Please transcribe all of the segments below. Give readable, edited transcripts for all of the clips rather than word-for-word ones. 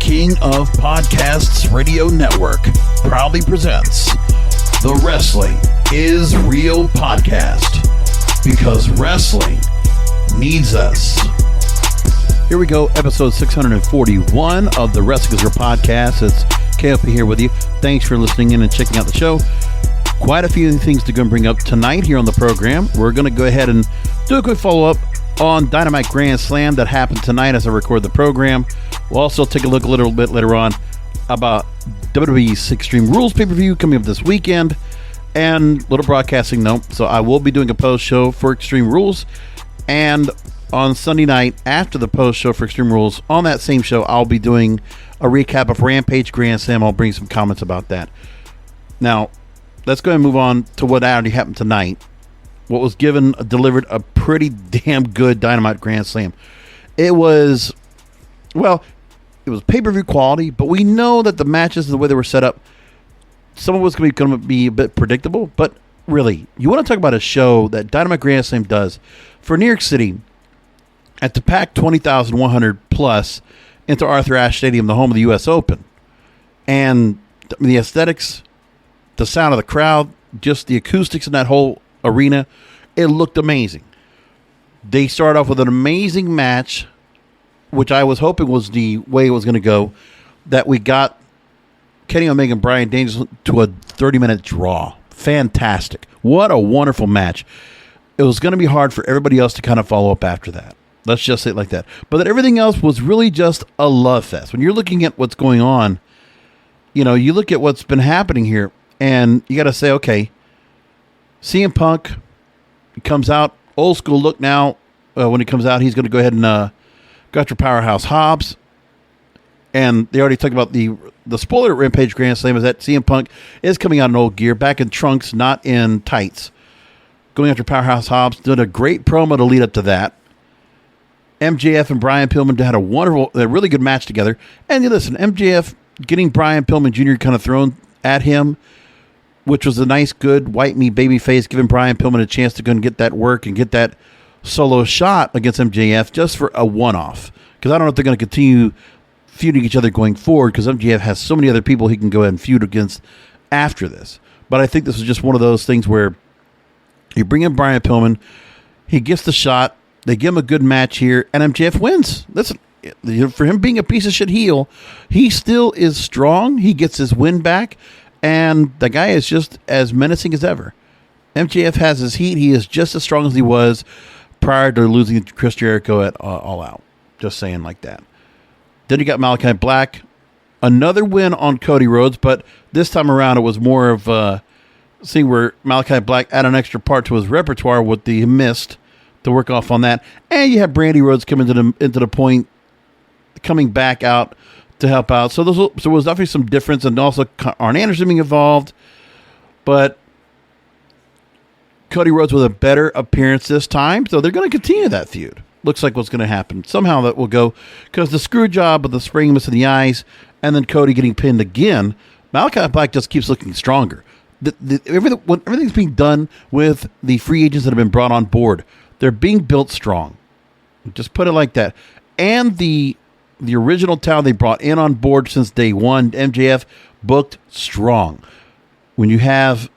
King of Podcasts Radio Network proudly presents the Wrestling is Real podcast, because wrestling needs us. Here we go, episode 641 of the Wrestling is Real podcast. It's KOP here with you. Thanks for listening in and checking out the show. Quite a few things to go and bring up tonight here on the program. We're going to go ahead and do a quick follow-up on Dynamite Grand Slam that happened tonight as I record the program. We'll also take a look a little bit later on about WWE's Extreme Rules pay-per-view coming up this weekend, and little broadcasting note. So I will be doing a post show for Extreme Rules, and on Sunday night after the post show for Extreme Rules, on that same show, I'll be doing a recap of Rampage Grand Slam. I'll bring some comments about that. Now, let's go ahead and move on to what already happened tonight. What was delivered a pretty damn good Dynamite Grand Slam. It was pay-per-view quality, but we know that the matches, the way they were set up, some of it's going to be a bit predictable, but really, you want to talk about a show that Dynamite Grand Slam does for New York City at the packed 20,100 plus into Arthur Ashe Stadium, the home of the U.S. Open. And the aesthetics, the sound of the crowd, just the acoustics in that whole arena, it looked amazing. They started off with an amazing match, which I was hoping was the way it was going to go, that we got Kenny Omega and Bryan Danielson to a 30-minute draw. Fantastic. What a wonderful match. It was going to be hard for everybody else to kind of follow up after that. Let's just say it like that. But that everything else was really just a love fest. When you're looking at what's going on, you know, you look at what's been happening here, and you got to say, okay, CM Punk comes out, old school look now. When he comes out, he's going to go ahead and go after Powerhouse Hobbs. And they already talked about the spoiler at Rampage Grand Slam is that CM Punk is coming out in old gear, back in trunks, not in tights. Going after Powerhouse Hobbs, did a great promo to lead up to that. MJF and Brian Pillman had a really good match together. And you listen, MJF getting Brian Pillman Jr. kind of thrown at him, which was a nice, good, white meat baby face, giving Brian Pillman a chance to go and get that work and get that solo shot against MJF just for a one-off. Because I don't know if they're going to continue feuding each other going forward, because MJF has so many other people he can go ahead and feud against after this. But I think this was just one of those things where you bring in Brian Pillman, he gets the shot, they give him a good match here, and MJF wins. Listen, for him being a piece of shit heel, he still is strong. He gets his win back. And the guy is just as menacing as ever. MJF has his heat. He is just as strong as he was prior to losing to Chris Jericho at All Out. Just saying like that. Then you got Malachi Black. Another win on Cody Rhodes, but this time around it was more of seeing where Malachi Black added an extra part to his repertoire with the mist to work off on that. And you have Brandy Rhodes coming into the point, coming back out to help out. So there was definitely some difference, and also Arn Anderson being involved. But Cody Rhodes with a better appearance this time, so they're going to continue that feud. Looks like what's going to happen. Somehow that will go, because the screw job of the spring miss in the eyes, and then Cody getting pinned again, Malachi Black just keeps looking stronger. Everything's being done with the free agents that have been brought on board. They're being built strong. Just put it like that. And the original talent they brought in on board since day one, MJF, booked strong. When you have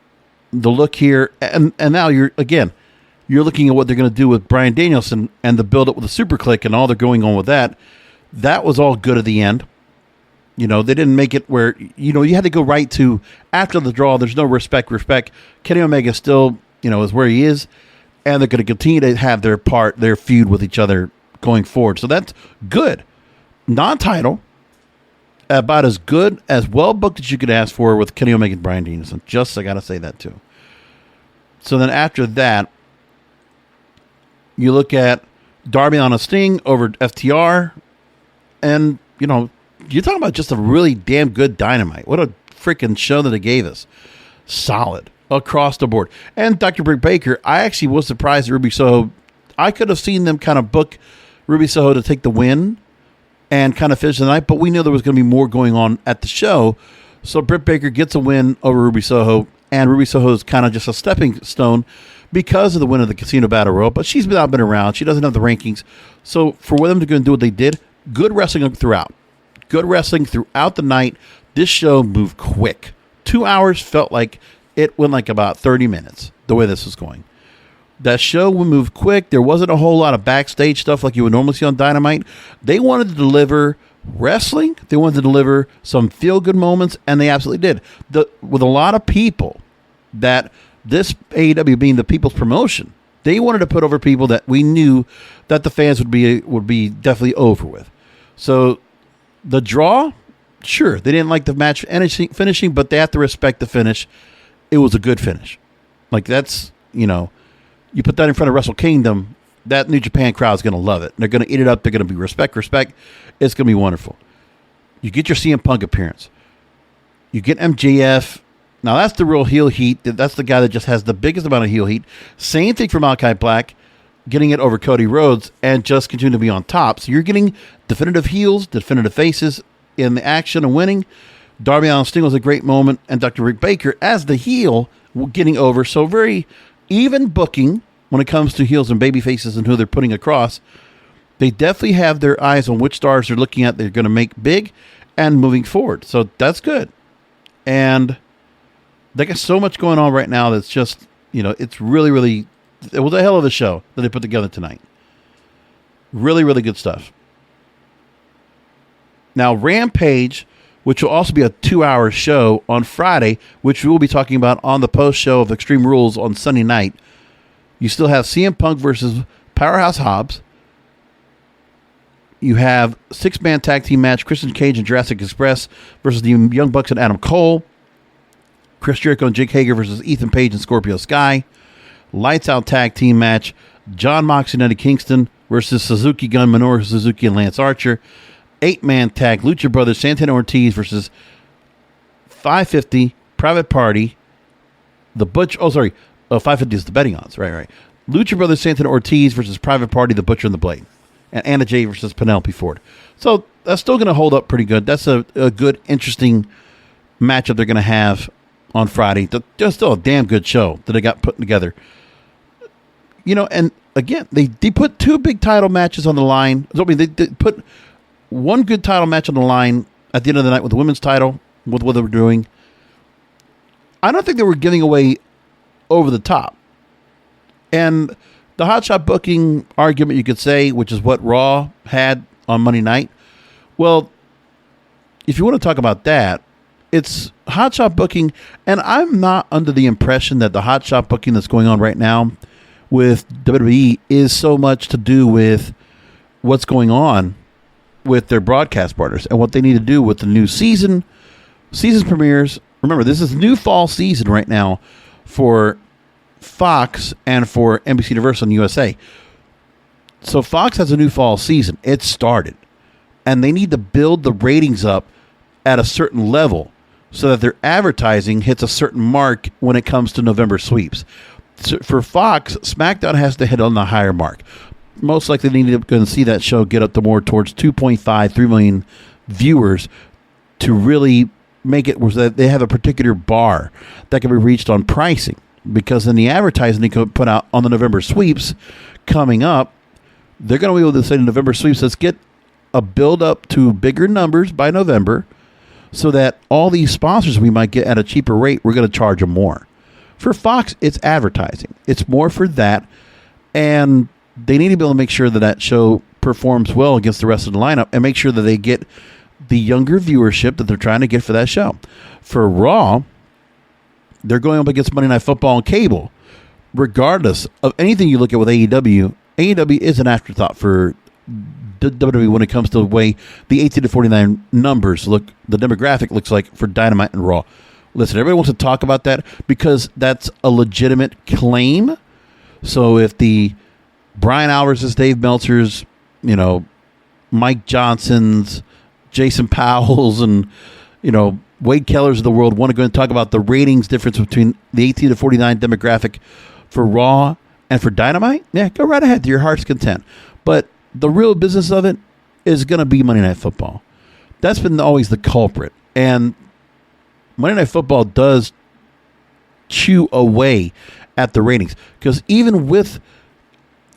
the look here, and now you're looking at what they're going to do with Bryan Danielson and the build-up with the Super Click and all they're going on with that. That was all good at the end. You know, they didn't make it where, you know, you had to go right to after the draw. There's no respect. Kenny Omega still, you know, is where he is, and they're going to continue to have their feud with each other going forward. So that's good. Non-title, about as good, as well booked as you could ask for with Kenny Omega and Bryan Danielson. Just, I got to say that too. So then after that, you look at Darby on a Sting over FTR, and, you know, you're talking about just a really damn good Dynamite. What a freaking show that they gave us. Solid across the board. And Dr. Britt Baker, I actually was surprised at Ruby Soho. I could have seen them kind of book Ruby Soho to take the win and kind of finish the night, but we knew there was going to be more going on at the show. So Britt Baker gets a win over Ruby Soho, and Ruby Soho is kind of just a stepping stone because of the win of the Casino Battle Royal, but she's been around. She doesn't have the rankings. So for them to go and do what they did, good wrestling throughout. good wrestling throughout the night. This show moved quick. 2 hours felt like it went like about 30 minutes, the way this was going. That show would move quick. There wasn't a whole lot of backstage stuff like you would normally see on Dynamite. They wanted to deliver wrestling. They wanted to deliver some feel-good moments, and they absolutely did. With a lot of people, that this AEW being the people's promotion, they wanted to put over people that we knew that the fans would be definitely over with. So the draw, sure, they didn't like the match finishing, but they have to respect the finish. It was a good finish. Like that's, you put that in front of Wrestle Kingdom, that New Japan crowd is going to love it. They're going to eat it up. They're going to be respect. It's going to be wonderful. You get your CM Punk appearance. You get MJF. Now, that's the real heel heat. That's the guy that just has the biggest amount of heel heat. Same thing for Malachi Black, getting it over Cody Rhodes and just continue to be on top. So you're getting definitive heels, definitive faces in the action and winning. Darby Allin Sting was a great moment. And Dr. Rick Baker as the heel getting over. So very even booking when it comes to heels and baby faces and who they're putting across. They definitely have their eyes on which stars they're looking at. They're going to make big and moving forward. So that's good. And they got so much going on right now that's just, it's really, really, it was a hell of a show that they put together tonight. Really, really good stuff. Now, Rampage, which will also be a 2-hour show on Friday, which we will be talking about on the post show of Extreme Rules on Sunday night. You still have CM Punk versus Powerhouse Hobbs. You have 6-man tag team match, Christian Cage and Jurassic Express versus the Young Bucks and Adam Cole. Chris Jericho and Jake Hager versus Ethan Page and Scorpio Sky. Lights out tag team match, John Moxley and Eddie Kingston versus Suzuki Gun, Minoru Suzuki and Lance Archer. 8-man tag, Lucha Brothers, Santana Ortiz versus 550, Private Party, the Butch. 550 is the betting odds. Right. Lucha Brothers, Santana Ortiz versus Private Party, the Butcher and the Blade. And Anna Jay versus Penelope Ford. So that's still going to hold up pretty good. That's a good, interesting matchup they're going to have on Friday. There's still a damn good show that they got put together. And again, they put 2 big title matches on the line. I mean, they put one good title match on the line at the end of the night with the women's title, with what they were doing. I don't think they were giving away over the top. And the hotshot booking argument, you could say, which is what Raw had on Monday night. Well, if you want to talk about that, it's hotshot booking. And I'm not under the impression that the hotshot booking that's going on right now with WWE is so much to do with what's going on with their broadcast partners and what they need to do with the new season premieres. Remember, this is new fall season right now for Fox and for NBC Universal and USA. So Fox has a new fall season. It started. And they need to build the ratings up at a certain level so that their advertising hits a certain mark when it comes to November sweeps. So for Fox, SmackDown has to hit on the higher mark. Most likely they need to see that show get up to more towards 2.5, 3 million viewers to really make it where they have a particular bar that can be reached on pricing. Because in the advertising they could put out on the November sweeps coming up, they're going to be able to say to November sweeps, let's get a build up to bigger numbers by November so that all these sponsors we might get at a cheaper rate, we're going to charge them more. For Fox, it's advertising. It's more for that. And they need to be able to make sure that that show performs well against the rest of the lineup and make sure that they get the younger viewership that they're trying to get for that show. For Raw, they're going up against Monday Night Football on cable. Regardless of anything you look at with AEW, AEW is an afterthought for WWE when it comes to the way the 18 to 49 numbers look, the demographic looks like for Dynamite and Raw. Listen, everybody wants to talk about that because that's a legitimate claim. So if the Brian Alvarez's, Dave Meltzer's, Mike Johnson's, Jason Powell's, and, Wade Keller's of the world want to go and talk about the ratings difference between the 18 to 49 demographic for Raw and for Dynamite, yeah, go right ahead to your heart's content. But the real business of it is going to be Monday Night Football. That's been always the culprit. And Monday Night Football does chew away at the ratings. Because even with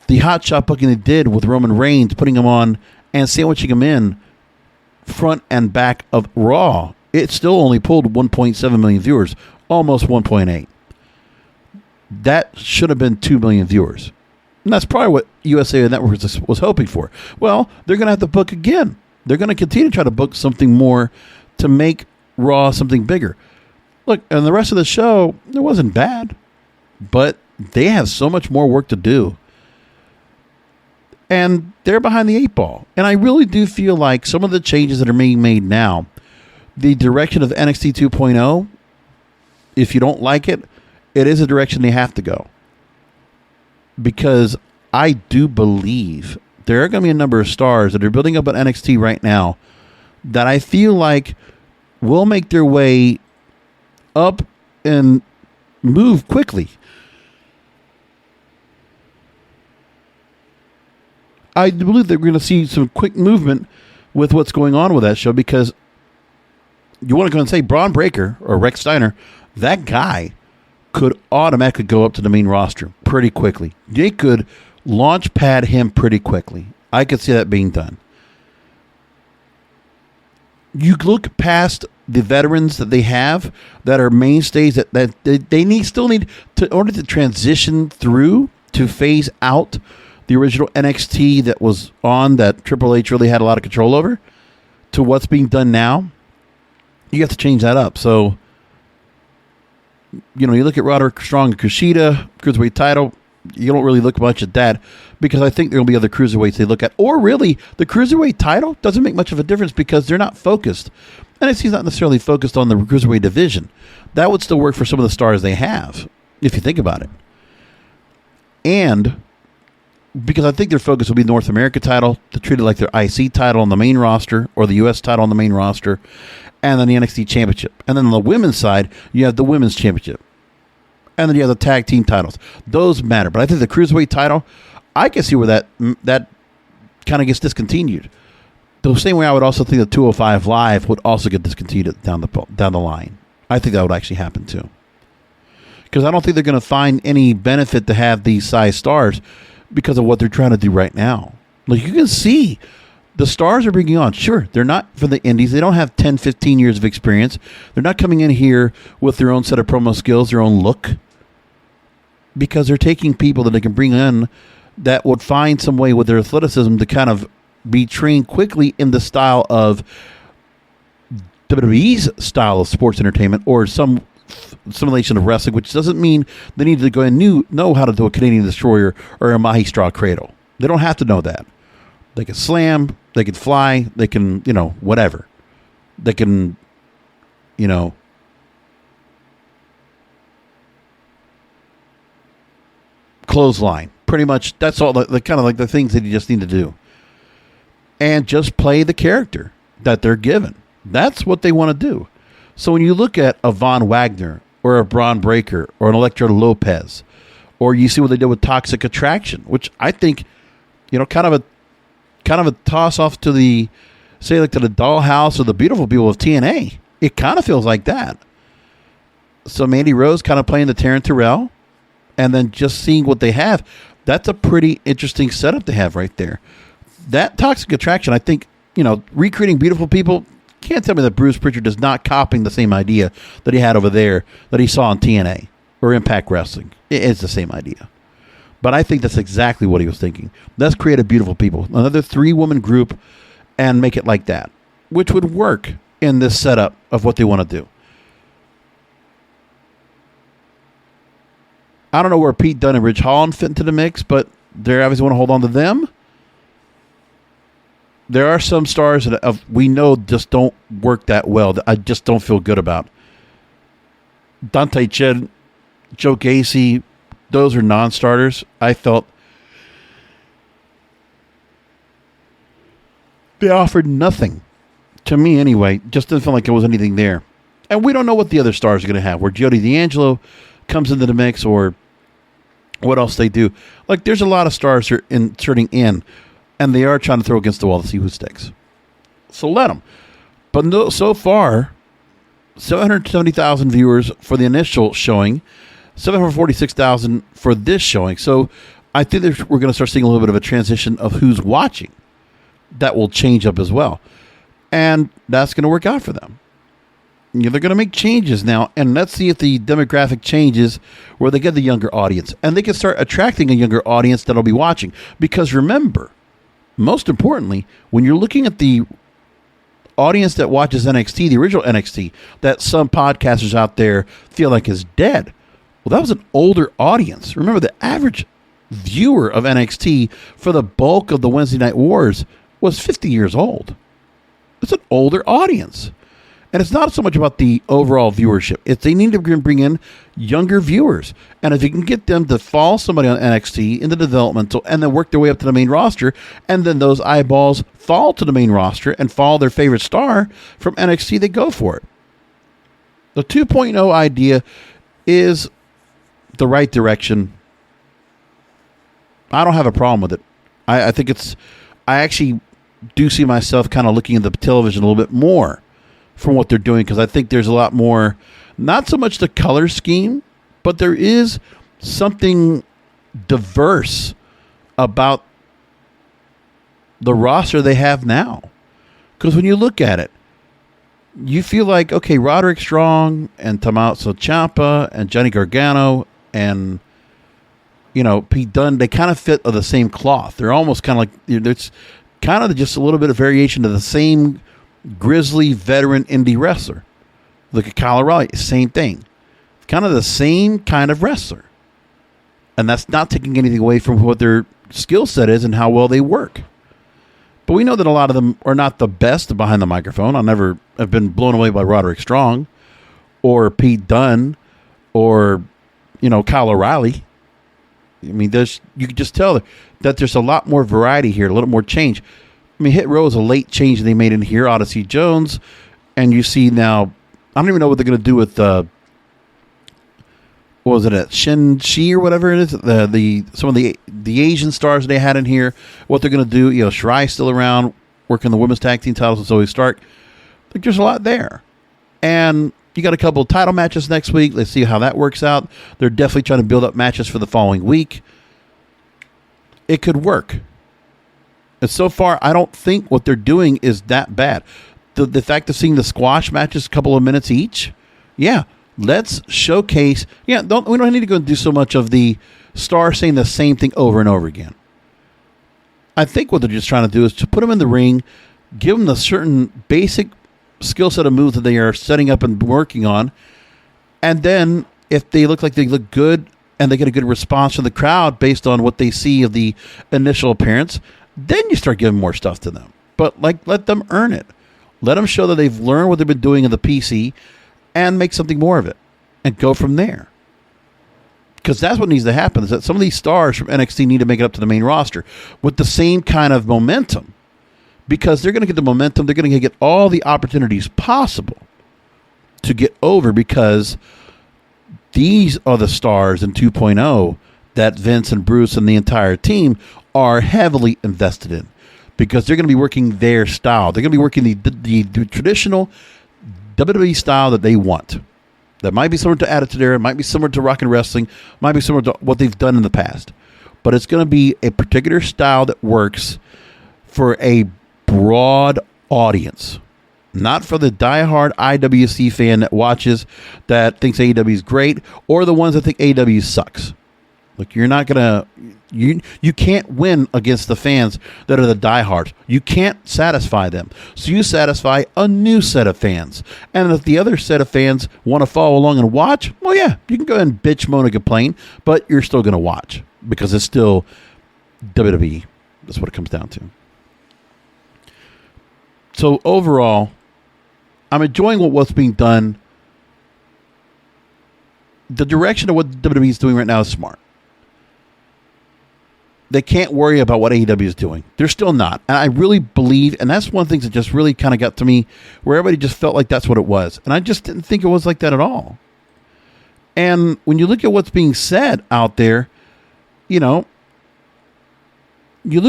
the hot shot booking they did with Roman Reigns, putting him on and sandwiching him in front and back of Raw, it still only pulled 1.7 million viewers, almost 1.8. That should have been 2 million viewers. And that's probably what USA Network was hoping for. Well, they're going to have to book again. They're going to continue to try to book something more to make Raw something bigger. Look, and the rest of the show, it wasn't bad, but they have so much more work to do. And they're behind the 8 ball. And I really do feel like some of the changes that are being made now, the direction of NXT 2.0, if you don't like it, it is a direction they have to go. Because I do believe there are going to be a number of stars that are building up at NXT right now that I feel like will make their way up and move quickly. I believe that we're going to see some quick movement with what's going on with that show, because you want to go and say Braun Breaker or Rex Steiner, that guy could automatically go up to the main roster pretty quickly. They could launch pad him pretty quickly. I could see that being done. You look past the veterans that they have that are mainstays that they still need to, in order to transition through to phase out the original NXT that was on, that Triple H really had a lot of control over, to what's being done now. You have to change that up. So, you know, you look at Roderick Strong and Kushida, Cruiserweight title, you don't really look much at that, because I think there will be other Cruiserweights they look at. Or really, the Cruiserweight title doesn't make much of a difference because they're not focused. NXT's not necessarily focused on the Cruiserweight division. That would still work for some of the stars they have, if you think about it. And because I think their focus will be North America title, to treat it like their IC title on the main roster, or the US title on the main roster, and then the NXT Championship. And then on the women's side, you have the Women's Championship. And then you have the tag team titles. Those matter. But I think the Cruiserweight title, I can see where that kind of gets discontinued. The same way I would also think the 205 Live would also get discontinued down the line. I think that would actually happen too. Because I don't think they're going to find any benefit to have these size stars because of what they're trying to do right now. Like, you can see the stars are bringing on. Sure, they're not from the indies. They don't have 10, 15 years of experience. They're not coming in here with their own set of promo skills, their own look. Because they're taking people that they can bring in that would find some way with their athleticism to kind of be trained quickly in the style of WWE's style of sports entertainment, or some simulation of wrestling, which doesn't mean they need to go and know how to do a Canadian Destroyer or a Mahi Straw Cradle. They don't have to know that. They can slam, they can fly, they can, whatever. They can, clothesline. Pretty much, that's all the kind of like the things that you just need to do. And just play the character that they're given. That's what they want to do. So when you look at a Von Wagner or a Braun Breaker or an Elektra Lopez, or you see what they did with Toxic Attraction, which I think, kind of a toss off to the, say, like to the Dollhouse or the Beautiful People of TNA. It kind of feels like that. So Mandy Rose kind of playing the Taryn Terrell, and then just seeing what they have. That's a pretty interesting setup to have right there. That Toxic Attraction, I think, recreating Beautiful People. Can't tell me that Bruce Pritchard is not copying the same idea that he had over there that he saw on TNA or Impact Wrestling. It's the same idea. But I think that's exactly what he was thinking. Let's create a Beautiful People. Another 3-woman group and make it like that, which would work in this setup of what they want to do. I don't know where Pete Dunne and Ridge Holland fit into the mix, but they obviously want to hold on to them. There are some stars that we know just don't work that well, that I just don't feel good about. Dante Ched, Joe Gacy, those are non-starters. I felt they offered nothing. To me, anyway. Just didn't feel like there was anything there. And we don't know what the other stars are going to have, where Jody D'Angelo comes into the mix, or what else they do. Like, there's a lot of stars that are inserting in, and they are trying to throw against the wall to see who sticks. So let them. But no, so far, 770,000 viewers for the initial showing, 746,000 for this showing. So I think we're going to start seeing a little bit of a transition of who's watching. That will change up as well. And that's going to work out for them. They're going to make changes now, and let's see if the demographic changes where they get the younger audience. And they can start attracting a younger audience that'll be watching. Because remember, most importantly, when you're looking at the audience that watches NXT, the original NXT, that some podcasters out there feel like is dead. Well, that was an older audience. Remember, the average viewer of NXT for the bulk of the Wednesday Night Wars was 50 years old. It's an older audience. And it's not so much about the overall viewership. They need to bring in younger viewers. And if you can get them to follow somebody on NXT in the developmental and then work their way up to the main roster, and then those eyeballs fall to the main roster and follow their favorite star from NXT, they go for it. The 2.0 idea is the right direction. I don't have a problem with it. I think I actually do see myself kind of looking at the television a little bit more from what they're doing, because I think there's a lot more, not so much the color scheme, but there is something diverse about the roster they have now. Because when you look at it, you feel like, okay, Roderick Strong and Tommaso Ciampa and Johnny Gargano and, Pete Dunne, they kind of fit of the same cloth. They're almost kind of like, there's kind of just a little bit of variation to the same grizzly veteran indie wrestler. Look at Kyle O'Reilly, same thing. Kind of the same kind of wrestler. And that's not taking anything away from what their skill set is and how well they work. But we know that a lot of them are not the best behind the microphone. I never have been blown away by Roderick Strong or Pete Dunne or, Kyle O'Reilly. I mean, you can just tell that there's a lot more variety here, a little more change. I mean, Hit Row is a late change they made in here, Odyssey Jones, and you see now, I don't even know what they're going to do with what was it, Shin Shi or whatever it is, some of the Asian stars they had in here, what they're going to do. Shirai's still around, working the women's tag team titles with Zoe Stark. I think there's a lot there. And you got a couple of title matches next week. Let's see how that works out. They're definitely trying to build up matches for the following week. It could work. And so far, I don't think what they're doing is that bad. The fact of seeing the squash matches a couple of minutes each, let's showcase. We don't need to go and do so much of the star saying the same thing over and over again. I think what they're just trying to do is to put them in the ring, give them the certain basic skill set of moves that they are setting up and working on, and then if they look like they look good and they get a good response from the crowd based on what they see of the initial appearance, then you start giving more stuff to them. But let them earn it. Let them show that they've learned what they've been doing in the PC and make something more of it and go from there. Because that's what needs to happen, is that some of these stars from NXT need to make it up to the main roster with the same kind of momentum. Because they're going to get the momentum. They're going to get all the opportunities possible to get over, because these are the stars in 2.0 that Vince and Bruce and the entire team are heavily invested in, because they're going to be working their style. They're going to be working the traditional WWE style that they want. That might be similar to Attitude Era, might be similar to Rock and Wrestling, might be similar to what they've done in the past. But it's going to be a particular style that works for a broad audience. Not for the diehard IWC fan that watches, that thinks AEW is great, or the ones that think AEW sucks. Look, you're not going to... You can't win against the fans that are the diehards. You can't satisfy them. So you satisfy a new set of fans. And if the other set of fans want to follow along and watch, well, yeah, you can go ahead and bitch, moan, and complain, but you're still going to watch because it's still WWE. That's what it comes down to. So overall, I'm enjoying what's being done. The direction of what WWE is doing right now is smart. They can't worry about what AEW is doing. They're still not. And I really believe, and that's one of the things that just really kind of got to me, where everybody just felt like that's what it was. And I just didn't think it was like that at all. And when you look at what's being said out there, you look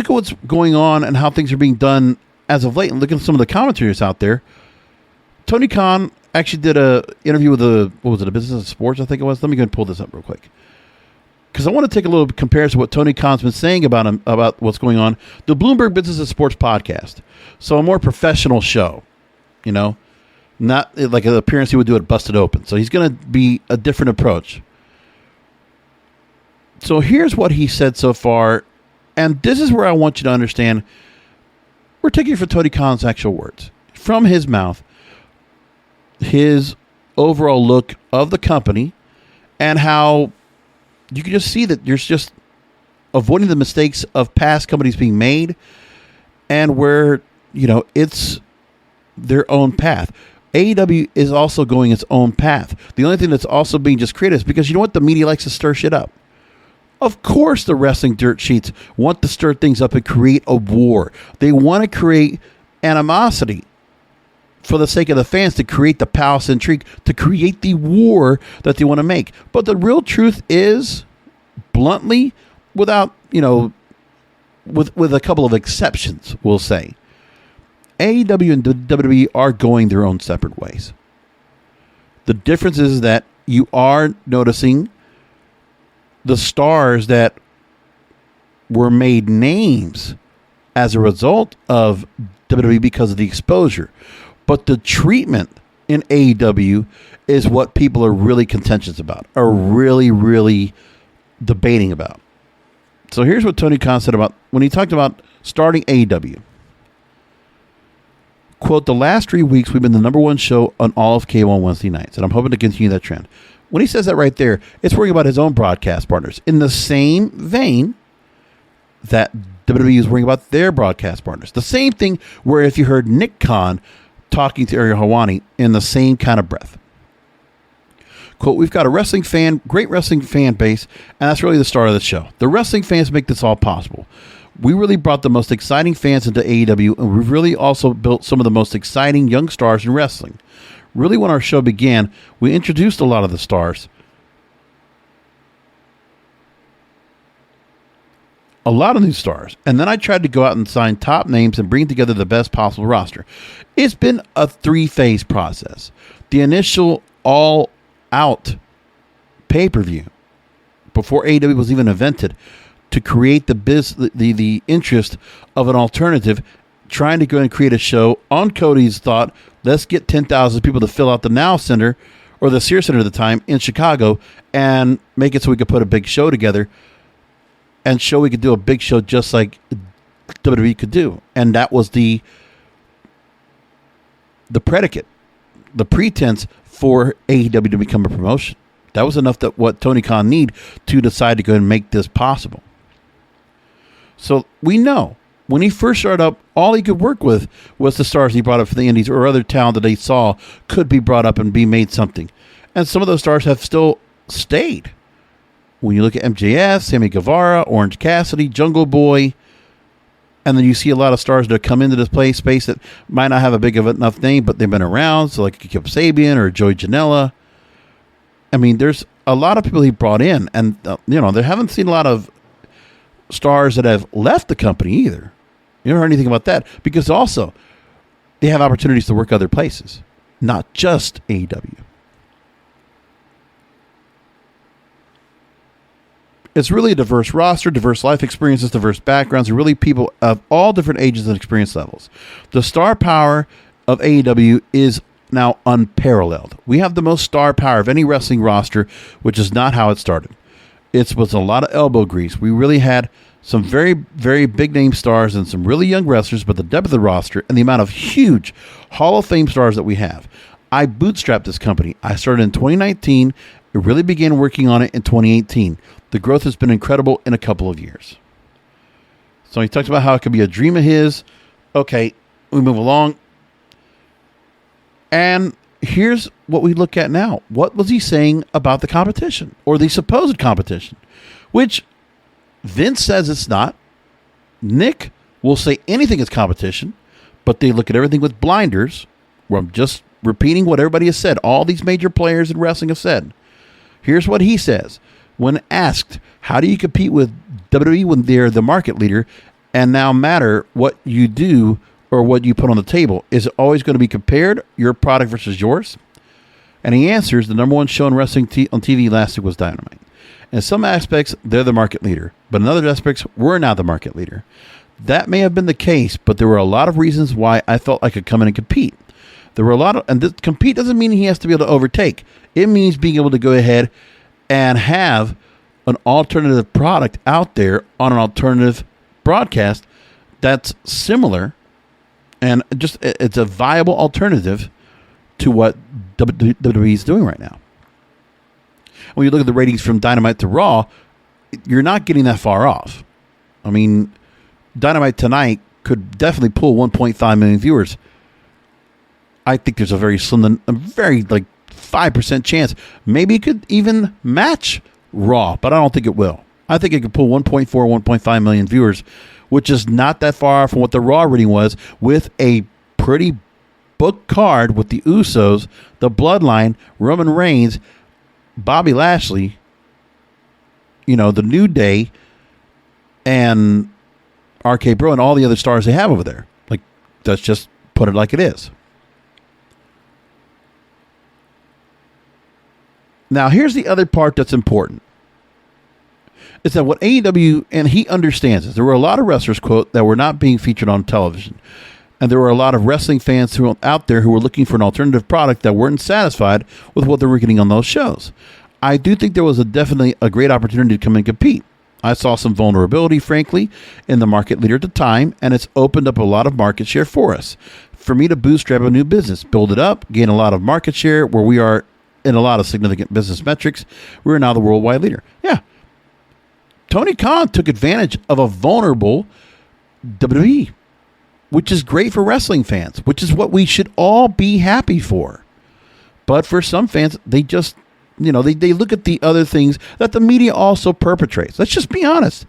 at what's going on and how things are being done as of late, and look at some of the commentators out there. Tony Khan actually did an interview with a Business of Sports, I think it was. Let me go and pull this up real quick, because I want to take a little comparison to what Tony Khan's been saying about what's going on. The Bloomberg Business of Sports podcast. So a more professional show. you know, not like an appearance he would do at Busted Open. So he's going to be a different approach. So here's what he said so far, and this is where I want you to understand. We're taking it for Tony Khan's actual words. From his mouth, his overall look of the company, and how you can just see that there's just avoiding the mistakes of past companies being made, and where, you know, it's their own path. AEW is also going its own path. The only thing that's also being just created is because, you know what, the media likes to stir shit up. Of course the wrestling dirt sheets want to stir things up and create a war. They want to create animosity for the sake of the fans, to create the palace intrigue, to create the war that they want to make. But the real truth is, bluntly, without, you know, with a couple of exceptions, we'll say, AEW and WWE are going their own separate ways. The difference is that you are noticing the stars that were made names as a result of WWE because of the exposure. But the treatment in AEW is what people are really contentious about, are really, really debating about. So here's what Tony Khan said about when he talked about starting AEW. Quote, the last 3 weeks we've been the number one show on all of cable on Wednesday nights, and I'm hoping to continue that trend. When he says that right there, it's worrying about his own broadcast partners. In the same vein that WWE is worrying about their broadcast partners. The same thing where if you heard Nick Khan talking to Ariel Helwani in the same kind of breath. Quote, we've got a great wrestling fan base, and that's really the star of the show. The wrestling fans make this all possible. We really brought the most exciting fans into AEW, and we've really also built some of the most exciting young stars in wrestling. Really, when our show began, we introduced a lot of the stars. A lot of new stars. And then I tried to go out and sign top names and bring together the best possible roster. It's been a 3-phase process. The initial all-out pay-per-view, before AEW was even invented, to create the interest of an alternative, trying to go and create a show on Cody's thought, let's get 10,000 people to fill out the Now Center, or the Sears Center at the time, in Chicago, and make it so we could put a big show together, and show we could do a big show just like WWE could do. And that was the predicate, the pretense for AEW to become a promotion. That was enough that what Tony Khan need to decide to go and make this possible. So we know when he first started up, all he could work with was the stars he brought up from the Indies or other talent that they saw could be brought up and be made something. And some of those stars have still stayed. When you look at MJF, Sammy Guevara, Orange Cassidy, Jungle Boy, and then you see a lot of stars that come into this space that might not have a big enough name, but they've been around. So like Kip Sabian or Joey Janela. I mean, there's a lot of people he brought in, and they haven't seen a lot of stars that have left the company either. You never heard anything about that, because also they have opportunities to work other places, not just AEW. It's really a diverse roster, diverse life experiences, diverse backgrounds, and really people of all different ages and experience levels. The star power of AEW is now unparalleled. We have the most star power of any wrestling roster, which is not how it started. It was a lot of elbow grease. We really had some very, very big name stars and some really young wrestlers, but the depth of the roster and the amount of huge Hall of Fame stars that we have. I bootstrapped this company. I started in 2019. It really began working on it in 2018. The growth has been incredible in a couple of years. So he talks about how it could be a dream of his. Okay, we move along. And here's what we look at now. What was he saying about the competition, or the supposed competition, which Vince says it's not. Nick will say anything is competition, but they look at everything with blinders, where I'm just repeating what everybody has said. All these major players in wrestling have said. Here's what he says. When asked, how do you compete with WWE when they're the market leader and now matter what you do or what you put on the table? Is it always going to be compared, your product versus yours? And he answers, the number one show in wrestling on TV last week was Dynamite. In some aspects, they're the market leader, but in other aspects, we're now the market leader. That may have been the case, but there were a lot of reasons why I felt I could come in and compete. There were a lot of, and this compete doesn't mean he has to be able to overtake. It means being able to go ahead and have an alternative product out there on an alternative broadcast that's similar, and just it's a viable alternative to what WWE is doing right now. When you look at the ratings from Dynamite to Raw, you're not getting that far off. I mean, Dynamite tonight could definitely pull 1.5 million viewers. I think there's a very 5% chance. Maybe it could even match Raw, but I don't think it will. I think it could pull 1.4, 1.5 million viewers, which is not that far from what the Raw rating was, with a pretty booked card with the Usos, the Bloodline, Roman Reigns, Bobby Lashley, the New Day, and RK Bro, and all the other stars they have over there. Like, let's just put it like it is. Now, here's the other part that's important. Is that what AEW, and he understands this, there were a lot of wrestlers, quote, that were not being featured on television. And there were a lot of wrestling fans who were out there who were looking for an alternative product that weren't satisfied with what they were getting on those shows. I do think there was definitely a great opportunity to come and compete. I saw some vulnerability, frankly, in the market leader at the time, and it's opened up a lot of market share for us. For me to bootstrap a new business, build it up, gain a lot of market share where we are in a lot of significant business metrics, we're now the worldwide leader. Yeah. Tony Khan took advantage of a vulnerable WWE, which is great for wrestling fans, which is what we should all be happy for. But for some fans, they just, they look at the other things that the media also perpetrates. Let's just be honest.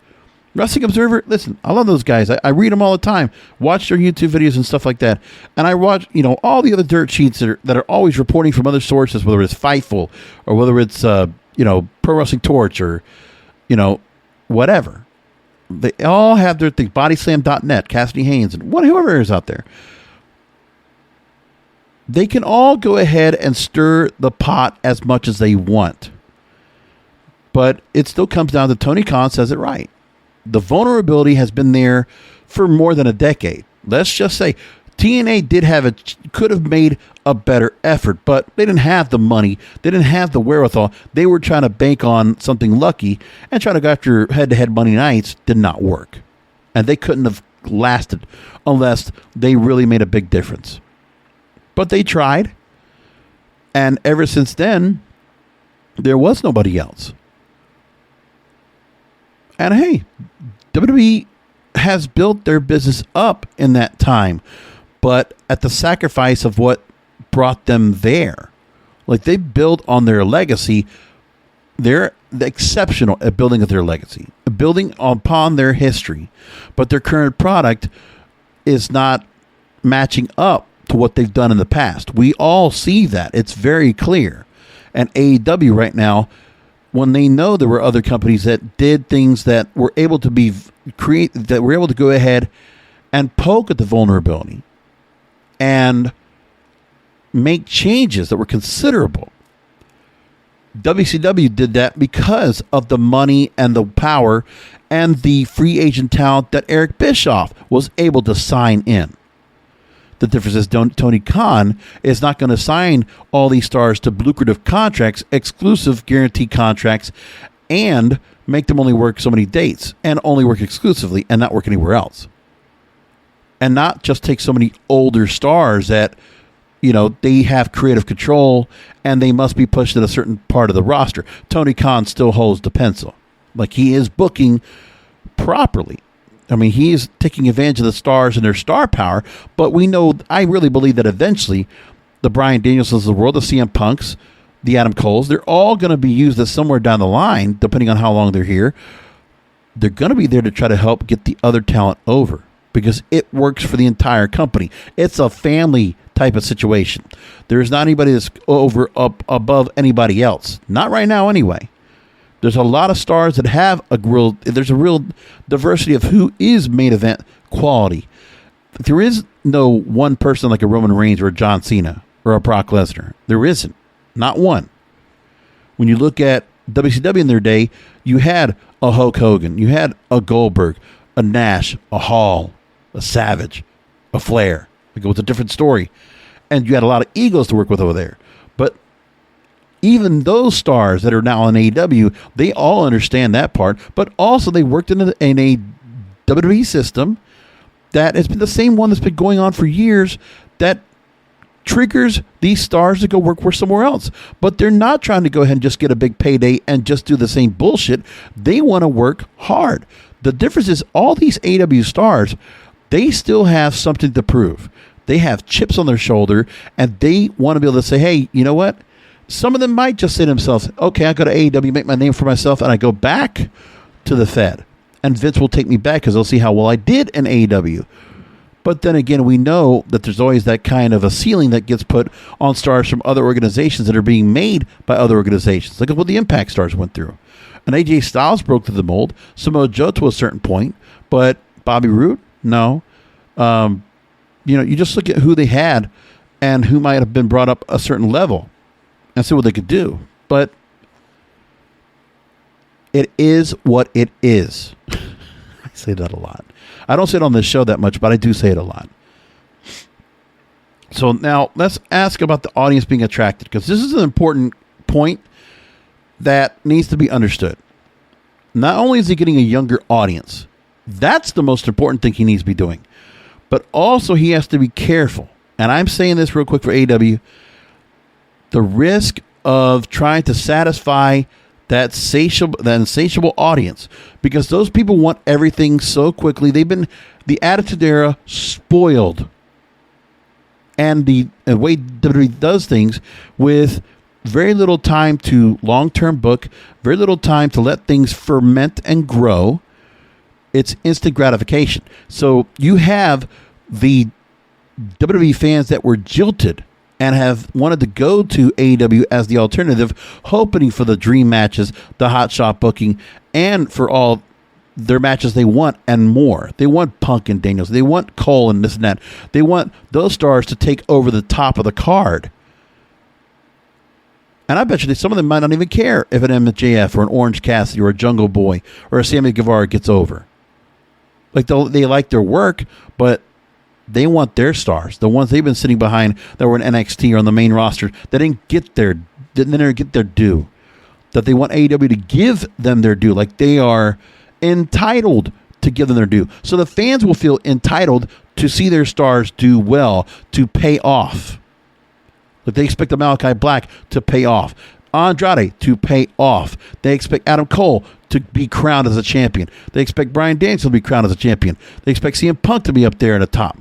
Wrestling Observer, listen, I love those guys. I read them all the time, watch their YouTube videos and stuff like that. And I watch, all the other dirt sheets that are always reporting from other sources, whether it's Fightful or whether it's, Pro Wrestling Torch or, whatever. They all have their things. Bodyslam.net, Cassidy Haynes, and whoever is out there. They can all go ahead and stir the pot as much as they want. But it still comes down to Tony Khan says it right. The vulnerability has been there for more than a decade. Let's just say TNA could have made a better effort, but they didn't have the money. They didn't have the wherewithal. They were trying to bank on something lucky and trying to go after head-to-head Monday nights. Did not work. And they couldn't have lasted unless they really made a big difference. But they tried. And ever since then, there was nobody else. And hey, WWE has built their business up in that time, but at the sacrifice of what brought them there. Like, they built on their legacy. They're exceptional at building their legacy, building upon their history, but their current product is not matching up to what they've done in the past. We all see that. It's very clear. And AEW right now, when they know there were other companies that did things that were able to that were able to go ahead and poke at the vulnerability and make changes that were considerable. WCW did that because of the money and the power and the free agent talent that Eric Bischoff was able to sign in. The difference is Tony Khan is not going to sign all these stars to lucrative contracts, exclusive guaranteed contracts, and make them only work so many dates and only work exclusively and not work anywhere else. And not just take so many older stars that, they have creative control and they must be pushed at a certain part of the roster. Tony Khan still holds the pencil. Like, he is booking properly. I mean, he is taking advantage of the stars and their star power, but I really believe that eventually the Bryan Danielsons of the world, the CM Punks, the Adam Coles, they're all going to be used as somewhere down the line, depending on how long they're here. They're going to be there to try to help get the other talent over because it works for the entire company. It's a family type of situation. There's not anybody that's above anybody else. Not right now anyway. There's a lot of stars that have there's a real diversity of who is main event quality. There is no one person like a Roman Reigns or a John Cena or a Brock Lesnar. There isn't. Not one. When you look at WCW in their day, you had a Hulk Hogan, you had a Goldberg, a Nash, a Hall, a Savage, a Flair. Like, it was a different story. and you had a lot of egos to work with over there. But even those stars that are now in AEW, they all understand that part. But also, they worked in a WWE system that has been the same one that's been going on for years, that triggers these stars to go work for somewhere else. But they're not trying to go ahead and just get a big payday and just do the same bullshit. They want to work hard. The difference is all these AEW stars, they still have something to prove. They have chips on their shoulder, and they want to be able to say, hey, you know what? Some of them might just say to themselves, okay, I go to AEW, make my name for myself, and I go back to the Fed. And Vince will take me back because they'll see how well I did in AEW. But then again, we know that there's always that kind of a ceiling that gets put on stars from other organizations that are being made by other organizations. Look at what the Impact stars went through. And AJ Styles broke through the mold. Samoa Joe to a certain point. But Bobby Roode? No. You just look at who they had and who might have been brought up a certain level and see what they could do. But it is what it is. I say that a lot. I don't say it on this show that much, but I do say it a lot. So now let's ask about the audience being attracted, because this is an important point that needs to be understood. Not only is he getting a younger audience, that's the most important thing he needs to be doing, but also he has to be careful. And I'm saying this real quick for AEW. The risk of trying to satisfy that insatiable audience, because those people want everything so quickly. They've been, the Attitude Era, spoiled. And the way WWE does things, with very little time to long-term book, very little time to let things ferment and grow, it's instant gratification. So you have the WWE fans that were jilted and have wanted to go to AEW as the alternative, hoping for the dream matches, the hot shot booking, and for all their matches they want and more. They want Punk and Danielson. They want Cole and this and that. They want those stars to take over the top of the card. And I bet you that some of them might not even care if an MJF or an Orange Cassidy or a Jungle Boy or a Sammy Guevara gets over. Like they like their work, but they want their stars, the ones they've been sitting behind that were in NXT or on the main roster, that didn't get their due. That they want AEW to give them their due, like they are entitled to give them their due. So the fans will feel entitled to see their stars do well, to pay off. Like they expect the Malachi Black to pay off, Andrade to pay off. They expect Adam Cole to be crowned as a champion. They expect Bryan Danielson to be crowned as a champion. They expect CM Punk to be up there at the top.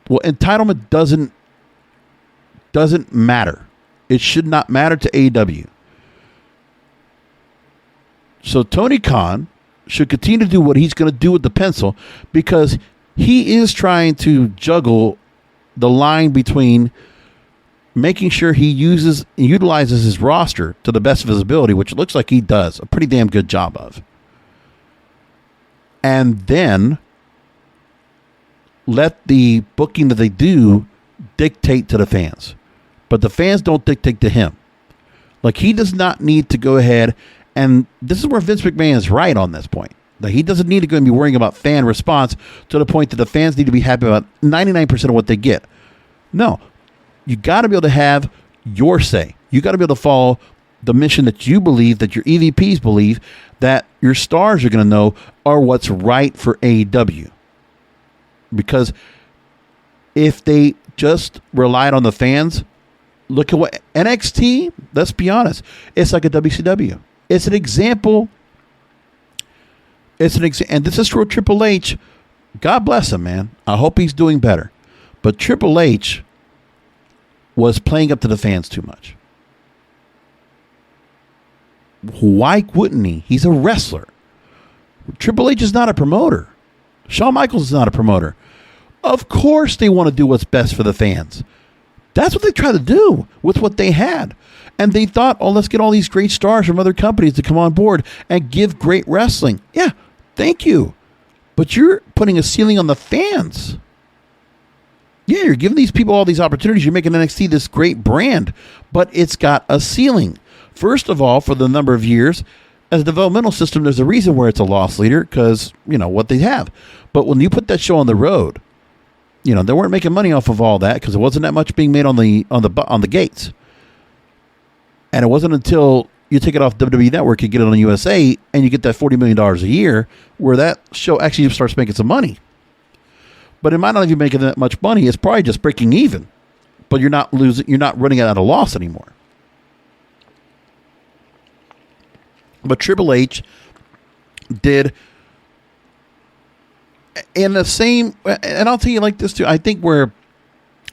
Well, entitlement doesn't matter. It should not matter to AEW. So Tony Khan should continue to do what he's going to do with the pencil, because he is trying to juggle the line between making sure he utilizes his roster to the best of his ability, which it looks like he does a pretty damn good job of, and then let the booking that they do dictate to the fans. But the fans don't dictate to him. Like, he does not need to go ahead, and this is where Vince McMahon is right on this point. That he doesn't need to go and be worrying about fan response to the point that the fans need to be happy about 99% of what they get. No. You got to be able to have your say. You got to be able to follow the mission that you believe, that your EVPs believe, that your stars are going to know are what's right for AEW. Because if they just relied on the fans, look at what NXT, let's be honest, it's like a WCW. It's an example. And this is for Triple H. God bless him, man. I hope he's doing better. But Triple H was playing up to the fans too much. Why wouldn't he? He's a wrestler. Triple H is not a promoter. Shawn Michaels is not a promoter. Of course they want to do what's best for the fans. That's what they try to do with what they had. And they thought, oh, let's get all these great stars from other companies to come on board and give great wrestling. Yeah, thank you. But you're putting a ceiling on the fans. Yeah, you're giving these people all these opportunities. You're making NXT this great brand, but it's got a ceiling. First of all, for the number of years, as a developmental system, there's a reason where it's a loss leader, because, you know, what they have. But when you put that show on the road, they weren't making money off of all that because there wasn't that much being made on the gates. And it wasn't until you take it off WWE Network, you get it on USA, and you get that $40 million a year where that show actually starts making some money. But it might not even be making that much money. It's probably just breaking even. But you're not losing. You're not running at a loss anymore. But Triple H did in the same, and I'll tell you like this too. I think where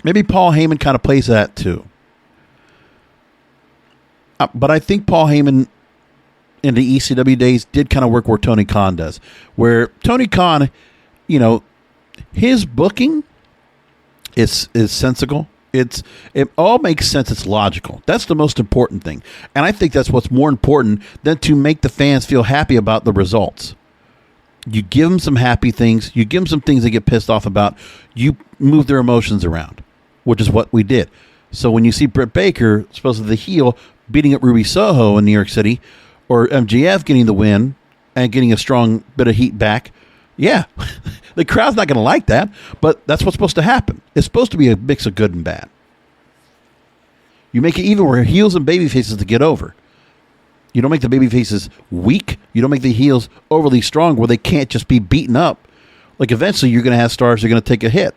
maybe Paul Heyman kind of plays that too. But I think Paul Heyman in the ECW days did kind of work where Tony Khan does. Where Tony Khan, his booking is sensical. It all makes sense. It's logical. That's the most important thing. And I think that's what's more important than to make the fans feel happy about the results. You give them some happy things. You give them some things they get pissed off about. You move their emotions around, which is what we did. So when you see Britt Baker, supposedly the heel, beating up Ruby Soho in New York City, or MJF getting the win and getting a strong bit of heat back, yeah, the crowd's not going to like that, but that's what's supposed to happen. It's supposed to be a mix of good and bad. You make it even where heels and baby faces to get over. You don't make the baby faces weak. You don't make the heels overly strong where they can't just be beaten up. Like eventually you're going to have stars who are going to take a hit.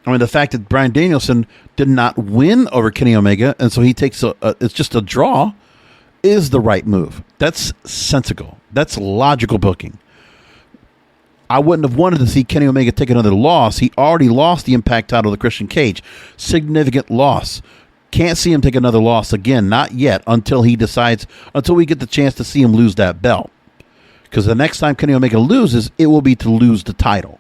I mean, the fact that Bryan Danielson did not win over Kenny Omega, and so he takes it's just a draw, is the right move. That's sensical. That's logical booking. I wouldn't have wanted to see Kenny Omega take another loss. He already lost the Impact title to Christian Cage. Significant loss. Can't see him take another loss again. Not yet until we get the chance to see him lose that belt. Because the next time Kenny Omega loses, it will be to lose the title.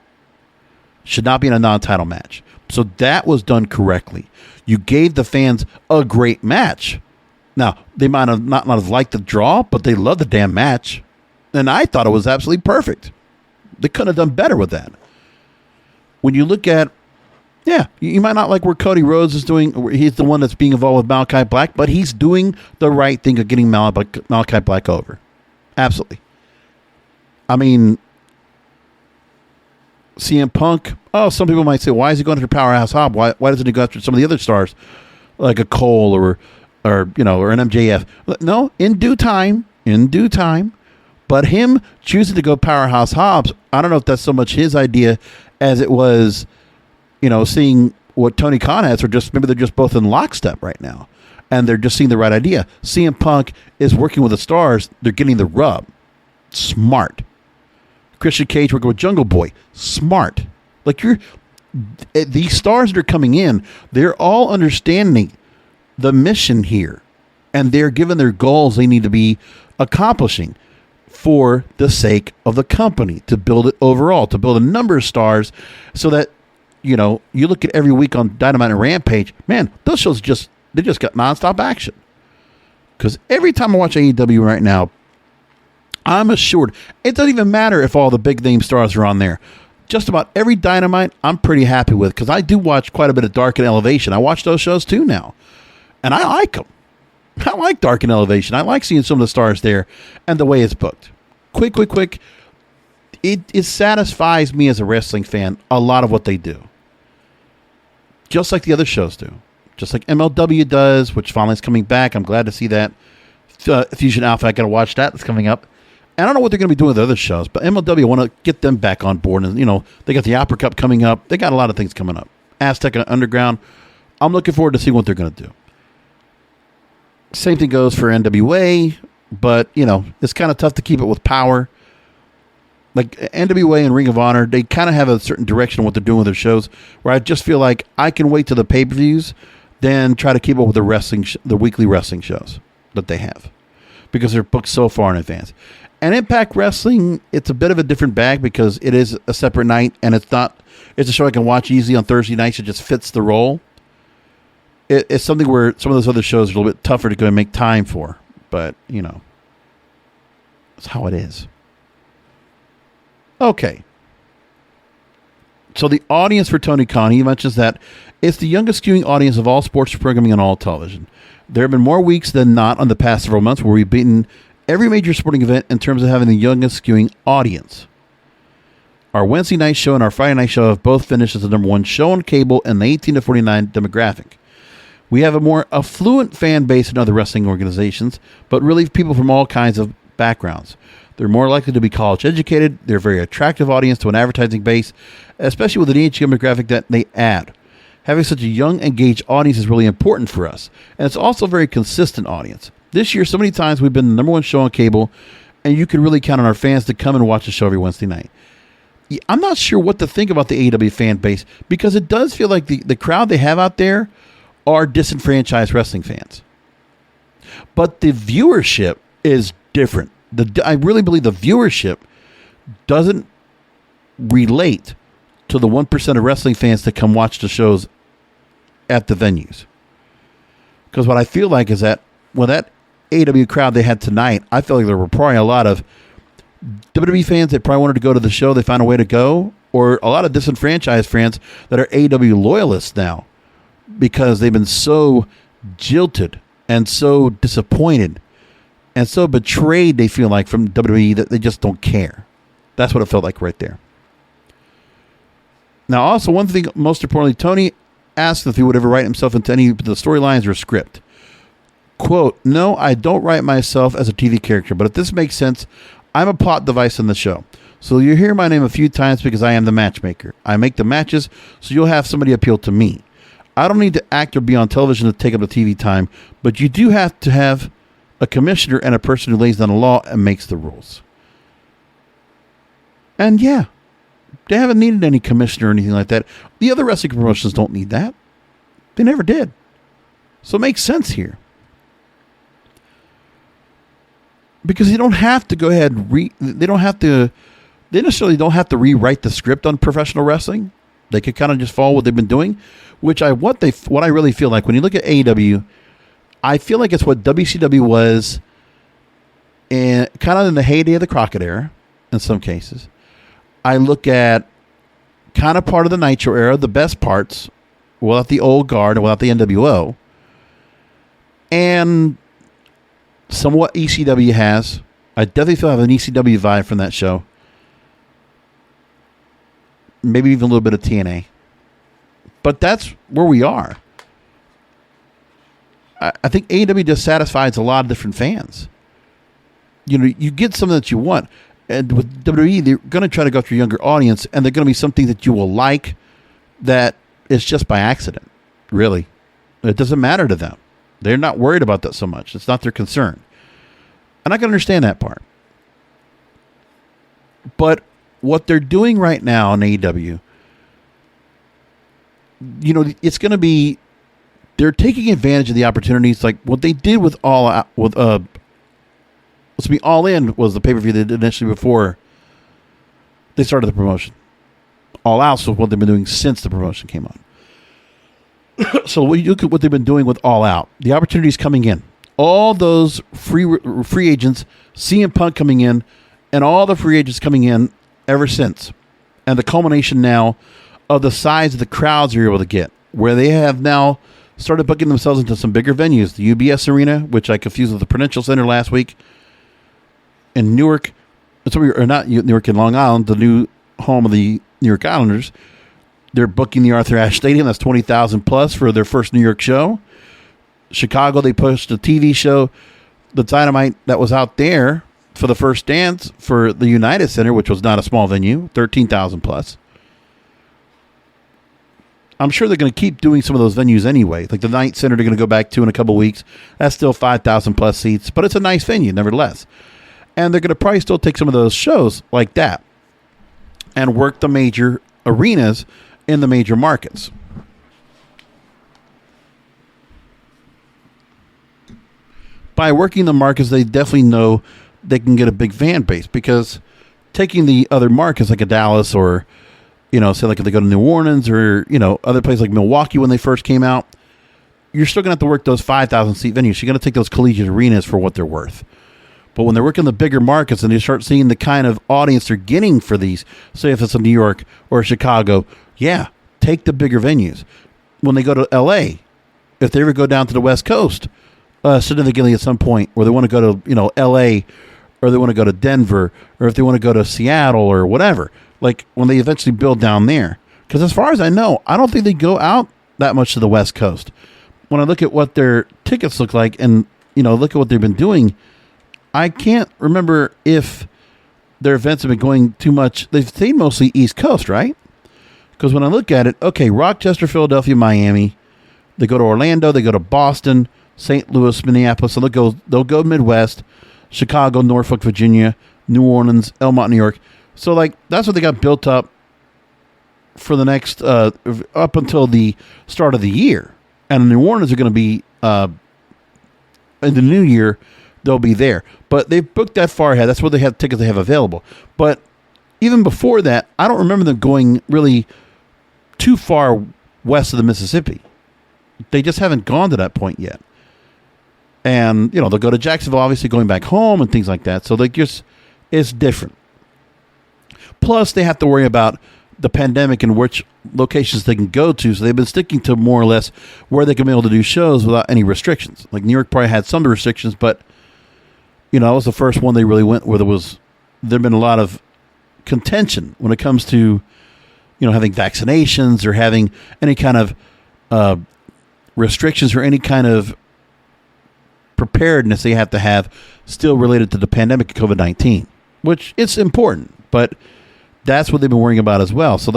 Should not be in a non-title match. So that was done correctly. You gave the fans a great match. Now, they might have not have liked the draw, but they loved the damn match. And I thought it was absolutely perfect. They couldn't have done better with that. When you look at, you might not like where Cody Rhodes is doing. He's the one that's being involved with Malachi Black, but he's doing the right thing of getting Malachi Black over. Absolutely. I mean, CM Punk, some people might say, why is he going after Powerhouse Hobb? Why doesn't he go after some of the other stars like a Cole or an MJF? No, in due time. But him choosing to go Powerhouse Hobbs, I don't know if that's so much his idea as it was, seeing what Tony Khan has, or just maybe they're just both in lockstep right now. And they're just seeing the right idea. CM Punk is working with the stars. They're getting the rub. Smart. Christian Cage working with Jungle Boy. Smart. Like these stars that are coming in, they're all understanding the mission here. And they're given their goals they need to be accomplishing for the sake of the company, to build it overall, to build a number of stars so that, you look at every week on Dynamite and Rampage, man, those shows just got nonstop action. Because every time I watch AEW right now, I'm assured it doesn't even matter if all the big name stars are on there. Just about every Dynamite I'm pretty happy with, because I do watch quite a bit of Dark and Elevation. I watch those shows too now, and I like them. I like Dark and Elevation. I like seeing some of the stars there and the way it's booked. Quick. It satisfies me as a wrestling fan, a lot of what they do. Just like the other shows do. Just like MLW does, which finally is coming back. I'm glad to see that. Fusion Alpha, I got to watch that. That's coming up. And I don't know what they're going to be doing with other shows, but MLW, I want to get them back on board. And, they got the Opera Cup coming up. They got a lot of things coming up. Aztec and Underground. I'm looking forward to seeing what they're going to do. Same thing goes for NWA, but, it's kind of tough to keep it with power. Like NWA and Ring of Honor, they kind of have a certain direction of what they're doing with their shows, where I just feel like I can wait till the pay-per-views, then try to keep up with the weekly wrestling shows that they have, because they're booked so far in advance. And Impact Wrestling, it's a bit of a different bag because it is a separate night, and it's a show I can watch easily on Thursday nights. It just fits the role. It's something where some of those other shows are a little bit tougher to go and make time for, but, it's how it is. Okay. So the audience for Tony Khan, he mentions that it's the youngest skewing audience of all sports programming on all television. There have been more weeks than not on the past several months where we've beaten every major sporting event in terms of having the youngest skewing audience. Our Wednesday night show and our Friday night show have both finished as the number one show on cable in the 18 to 49 demographic. We have a more affluent fan base than other wrestling organizations, but really people from all kinds of backgrounds. They're more likely to be college educated. They're a very attractive audience to an advertising base, especially with the age demographic that they add. Having such a young, engaged audience is really important for us, and it's also a very consistent audience. This year, so many times we've been the number one show on cable, and you can really count on our fans to come and watch the show every Wednesday night. I'm not sure what to think about the AEW fan base, because it does feel like the crowd they have out there are disenfranchised wrestling fans. But the viewership is different. I really believe the viewership doesn't relate to the 1% of wrestling fans that come watch the shows at the venues. Because what I feel like is that when that AEW crowd they had tonight, I feel like there were probably a lot of WWE fans that probably wanted to go to the show, they found a way to go, or a lot of disenfranchised fans that are AEW loyalists now because they've been so jilted and so disappointed and so betrayed, they feel like, from WWE that they just don't care. That's what it felt like right there. Now, also, one thing, most importantly, Tony asked if he would ever write himself into any of the storylines or script. Quote, "No, I don't write myself as a TV character, but if this makes sense, I'm a plot device in the show. So you'll hear my name a few times because I am the matchmaker. I make the matches, so you'll have somebody appeal to me. I don't need to act or be on television to take up the TV time, but you do have to have a commissioner and a person who lays down the law and makes the rules." And yeah, they haven't needed any commissioner or anything like that. The other wrestling promotions don't need that. They never did. So it makes sense here. Because they don't have to go ahead and they necessarily don't have to rewrite the script on professional wrestling. They could kind of just follow what they've been doing, what I really feel like when you look at AEW, I feel like it's what WCW was kind of in the heyday of the Crockett era in some cases. I look at kind of part of the Nitro era, the best parts, without the old guard and without the NWO. And somewhat ECW has. I definitely feel I have an ECW vibe from that show. Maybe even a little bit of TNA. But that's where we are. I think AEW just satisfies a lot of different fans. You know, you get something that you want. And with WWE, they're going to try to go after a younger audience, and they're going to be something that you will like that is just by accident, really. It doesn't matter to them. They're not worried about that so much. It's not their concern. And I can understand that part. But what they're doing right now in AEW, you know, it's going to be, they're taking advantage of the opportunities, like what they did with All In was the pay-per-view they did initially before they started the promotion. All Out was what they've been doing since the promotion came on. So when you look at what they've been doing with All Out, the opportunities coming in, all those free agents, CM Punk coming in, and all the free agents coming in ever since, and the culmination now of the size of the crowds you're able to get, where they have now started booking themselves into some bigger venues. The UBS Arena, which I confused with the Prudential Center last week, in Newark, or not Newark, in Long Island, the new home of the New York Islanders. They're booking the Arthur Ashe Stadium. That's 20,000 plus for their first New York show. Chicago, they pushed a TV show, the Dynamite that was out there for the first dance for the United Center, which was not a small venue, 13,000 plus. I'm sure they're going to keep doing some of those venues anyway. Like the Night Center, they're going to go back to in a couple weeks. That's still 5,000 plus seats, but it's a nice venue nevertheless. And they're going to probably still take some of those shows like that and work the major arenas in the major markets. By working the markets, they definitely know they can get a big fan base, because taking the other markets like a Dallas or, you know, say like if they go to New Orleans or, you know, other places like Milwaukee when they first came out, you're still going to have to work those 5,000 seat venues. You're going to take those collegiate arenas for what they're worth. But when they're working the bigger markets and you start seeing the kind of audience they're getting for these, say if it's in New York or Chicago, yeah, take the bigger venues. When they go to L.A., if they ever go down to the West Coast, significantly at some point, or they want to go to, you know, L.A., or they want to go to Denver, or if they want to go to Seattle or whatever, like when they eventually build down there. Because as far as I know, I don't think they go out that much to the West Coast. When I look at what their tickets look like and, look at what they've been doing, I can't remember if their events have been going too much. They've stayed mostly East Coast, right? Because when I look at it, okay, Rochester, Philadelphia, Miami, they go to Orlando, they go to Boston, St. Louis, Minneapolis, so they'll go Midwest, Chicago, Norfolk, Virginia, New Orleans, Elmont, New York. So, that's what they got built up for the next, up until the start of the year. And New Orleans are going to be, in the new year, they'll be there. But they've booked that far ahead. That's what they have tickets they have available. But even before that, I don't remember them going really too far west of the Mississippi. They just haven't gone to that point yet. And, they'll go to Jacksonville, obviously going back home and things like that. So it's different. Plus, they have to worry about the pandemic and which locations they can go to. So they've been sticking to more or less where they can be able to do shows without any restrictions. Like New York probably had some restrictions, but, it was the first one they really went where there've been a lot of contention when it comes to, having vaccinations or having any kind of restrictions or any kind of preparedness they have to have still related to the pandemic of COVID-19, which it's important, but that's what they've been worrying about as well. So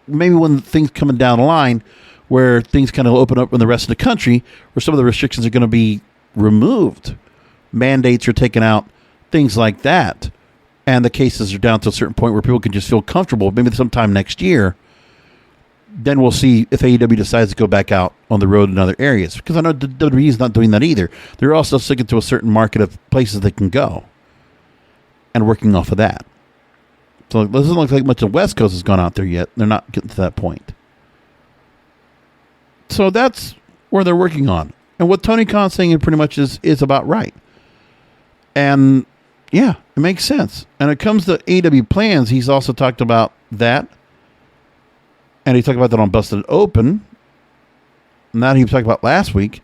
maybe when things coming down the line where things kind of open up in the rest of the country, where some of the restrictions are going to be removed, mandates are taken out, things like that, and the cases are down to a certain point where people can just feel comfortable, maybe sometime next year, then we'll see if AEW decides to go back out on the road in other areas. Because I know WWE is not doing that either. They're also sticking to a certain market of places they can go and working off of that. So it doesn't look like much of the West Coast has gone out there yet. They're not getting to that point. So that's where they're working on. And what Tony Khan's saying pretty much is about right. And yeah, it makes sense. And when it comes to AEW plans, he's also talked about that. And he talked about that on Busted Open. And that he was talking about last week.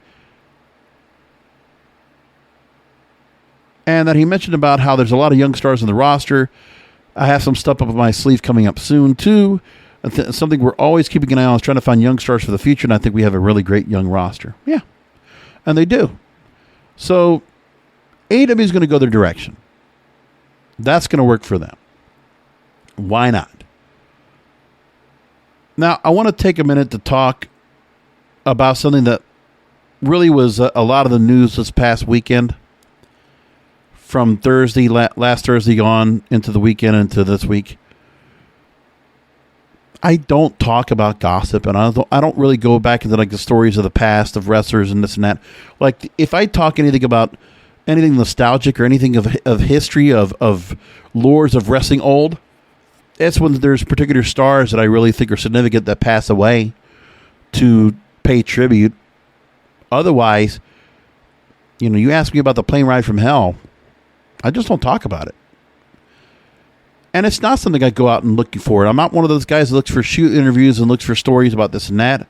And that he mentioned about how there's a lot of young stars in the roster. I have some stuff up my sleeve coming up soon, too. Something we're always keeping an eye on is trying to find young stars for the future, and I think we have a really great young roster. Yeah, and they do. So AEW is going to go their direction. That's going to work for them. Why not? Now, I want to take a minute to talk about something that really was a lot of the news this past weekend. From Thursday, last Thursday on into the weekend into this week. I don't talk about gossip, and I don't really go back into the stories of the past of wrestlers and this and that. If I talk anything about anything nostalgic or anything of history of lores of wrestling old, it's when there's particular stars that I really think are significant that pass away to pay tribute. Otherwise, you ask me about the plane ride from hell. I just don't talk about it. And it's not something I go out and look for. I'm not one of those guys that looks for shoot interviews and looks for stories about this and that.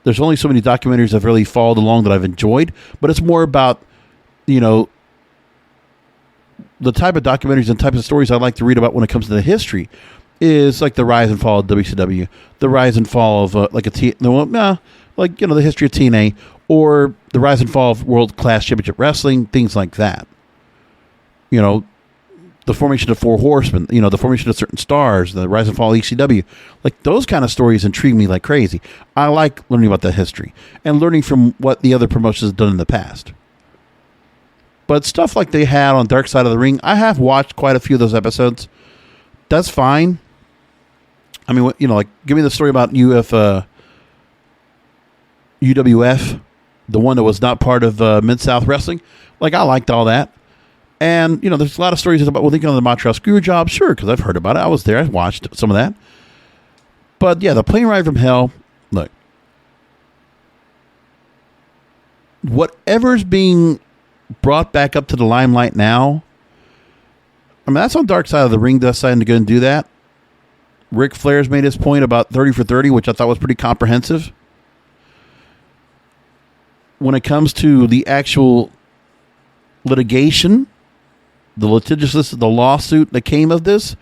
There's only so many documentaries I've really followed along that I've enjoyed. But it's more about, the type of documentaries and types of stories I like to read about when it comes to the history is like the rise and fall of WCW, the rise and fall of the history of TNA, or the rise and fall of World Class Championship Wrestling, things like that. The formation of Four Horsemen, the formation of certain stars, the rise and fall of ECW. Those kind of stories intrigue me like crazy. I like learning about the history and learning from what the other promotions have done in the past. But stuff like they had on Dark Side of the Ring, I have watched quite a few of those episodes. That's fine. I mean, give me the story about UWF, the one that was not part of Mid-South Wrestling. I liked all that. And, there's a lot of stories about, thinking on the Montreal Screwjob. Sure, because I've heard about it. I was there. I watched some of that. But, yeah, the plane ride from hell, look. Whatever's being brought back up to the limelight now, I mean, that's on Dark Side of the Ring deciding to go and do that. Ric Flair's made his point about 30 for 30, which I thought was pretty comprehensive. When it comes to the actual litigation, the litigiousness, the lawsuit that came of this,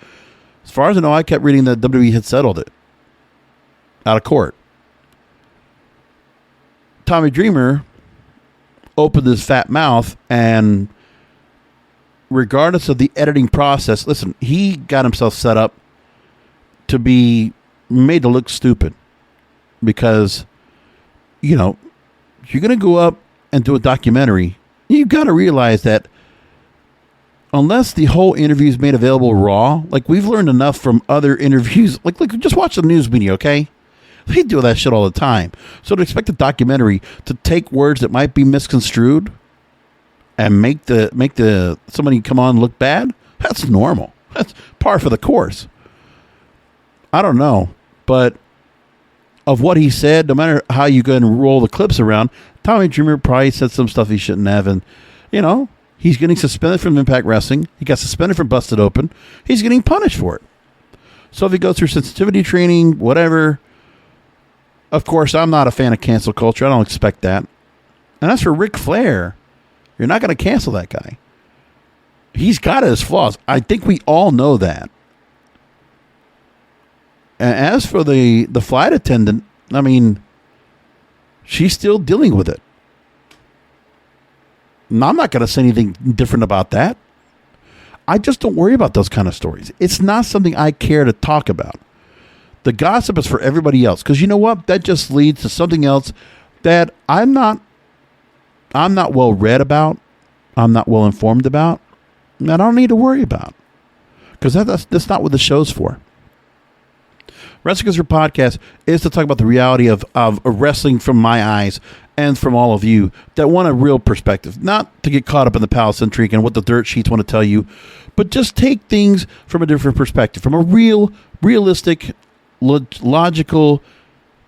As far as I know, I kept reading that WWE had settled it out of court. Tommy Dreamer opened his fat mouth, and regardless of the editing process, listen, he got himself set up to be made to look stupid because, you know, you're going to go up and do a documentary. You've got to realize that unless the whole interview is made available raw, like we've learned enough from other interviews, like just watch the news media, okay? They do that shit all the time. So to expect a documentary to take words that might be misconstrued and make the somebody come on look bad, that's normal. That's par for the course. I don't know, but of what he said, no matter how you go and roll the clips around, Tommy Dreamer probably said some stuff he shouldn't have, and you know, he's getting suspended from Impact Wrestling. He got suspended from Busted Open. He's getting punished for it. So if he goes through sensitivity training, whatever. Of course, I'm not a fan of cancel culture. I don't expect that. And as for Ric Flair, you're not going to cancel that guy. He's got his flaws. I think we all know that. And as for the flight attendant, I mean, she's still dealing with it. And I'm not going to say anything different about that. I just don't worry about those kind of stories. It's not something I care to talk about. The gossip is for everybody else. Because you know what? That just leads to something else that I'm not well read about. I'm not well informed about. And I don't need to worry about. Because that's not what the show's for. Wrestling Is Your Podcast is to talk about the reality of wrestling from my eyes and from all of you that want a real perspective. Not to get caught up in the palace intrigue and what the dirt sheets want to tell you, but just take things from a different perspective, from a realistic, logical,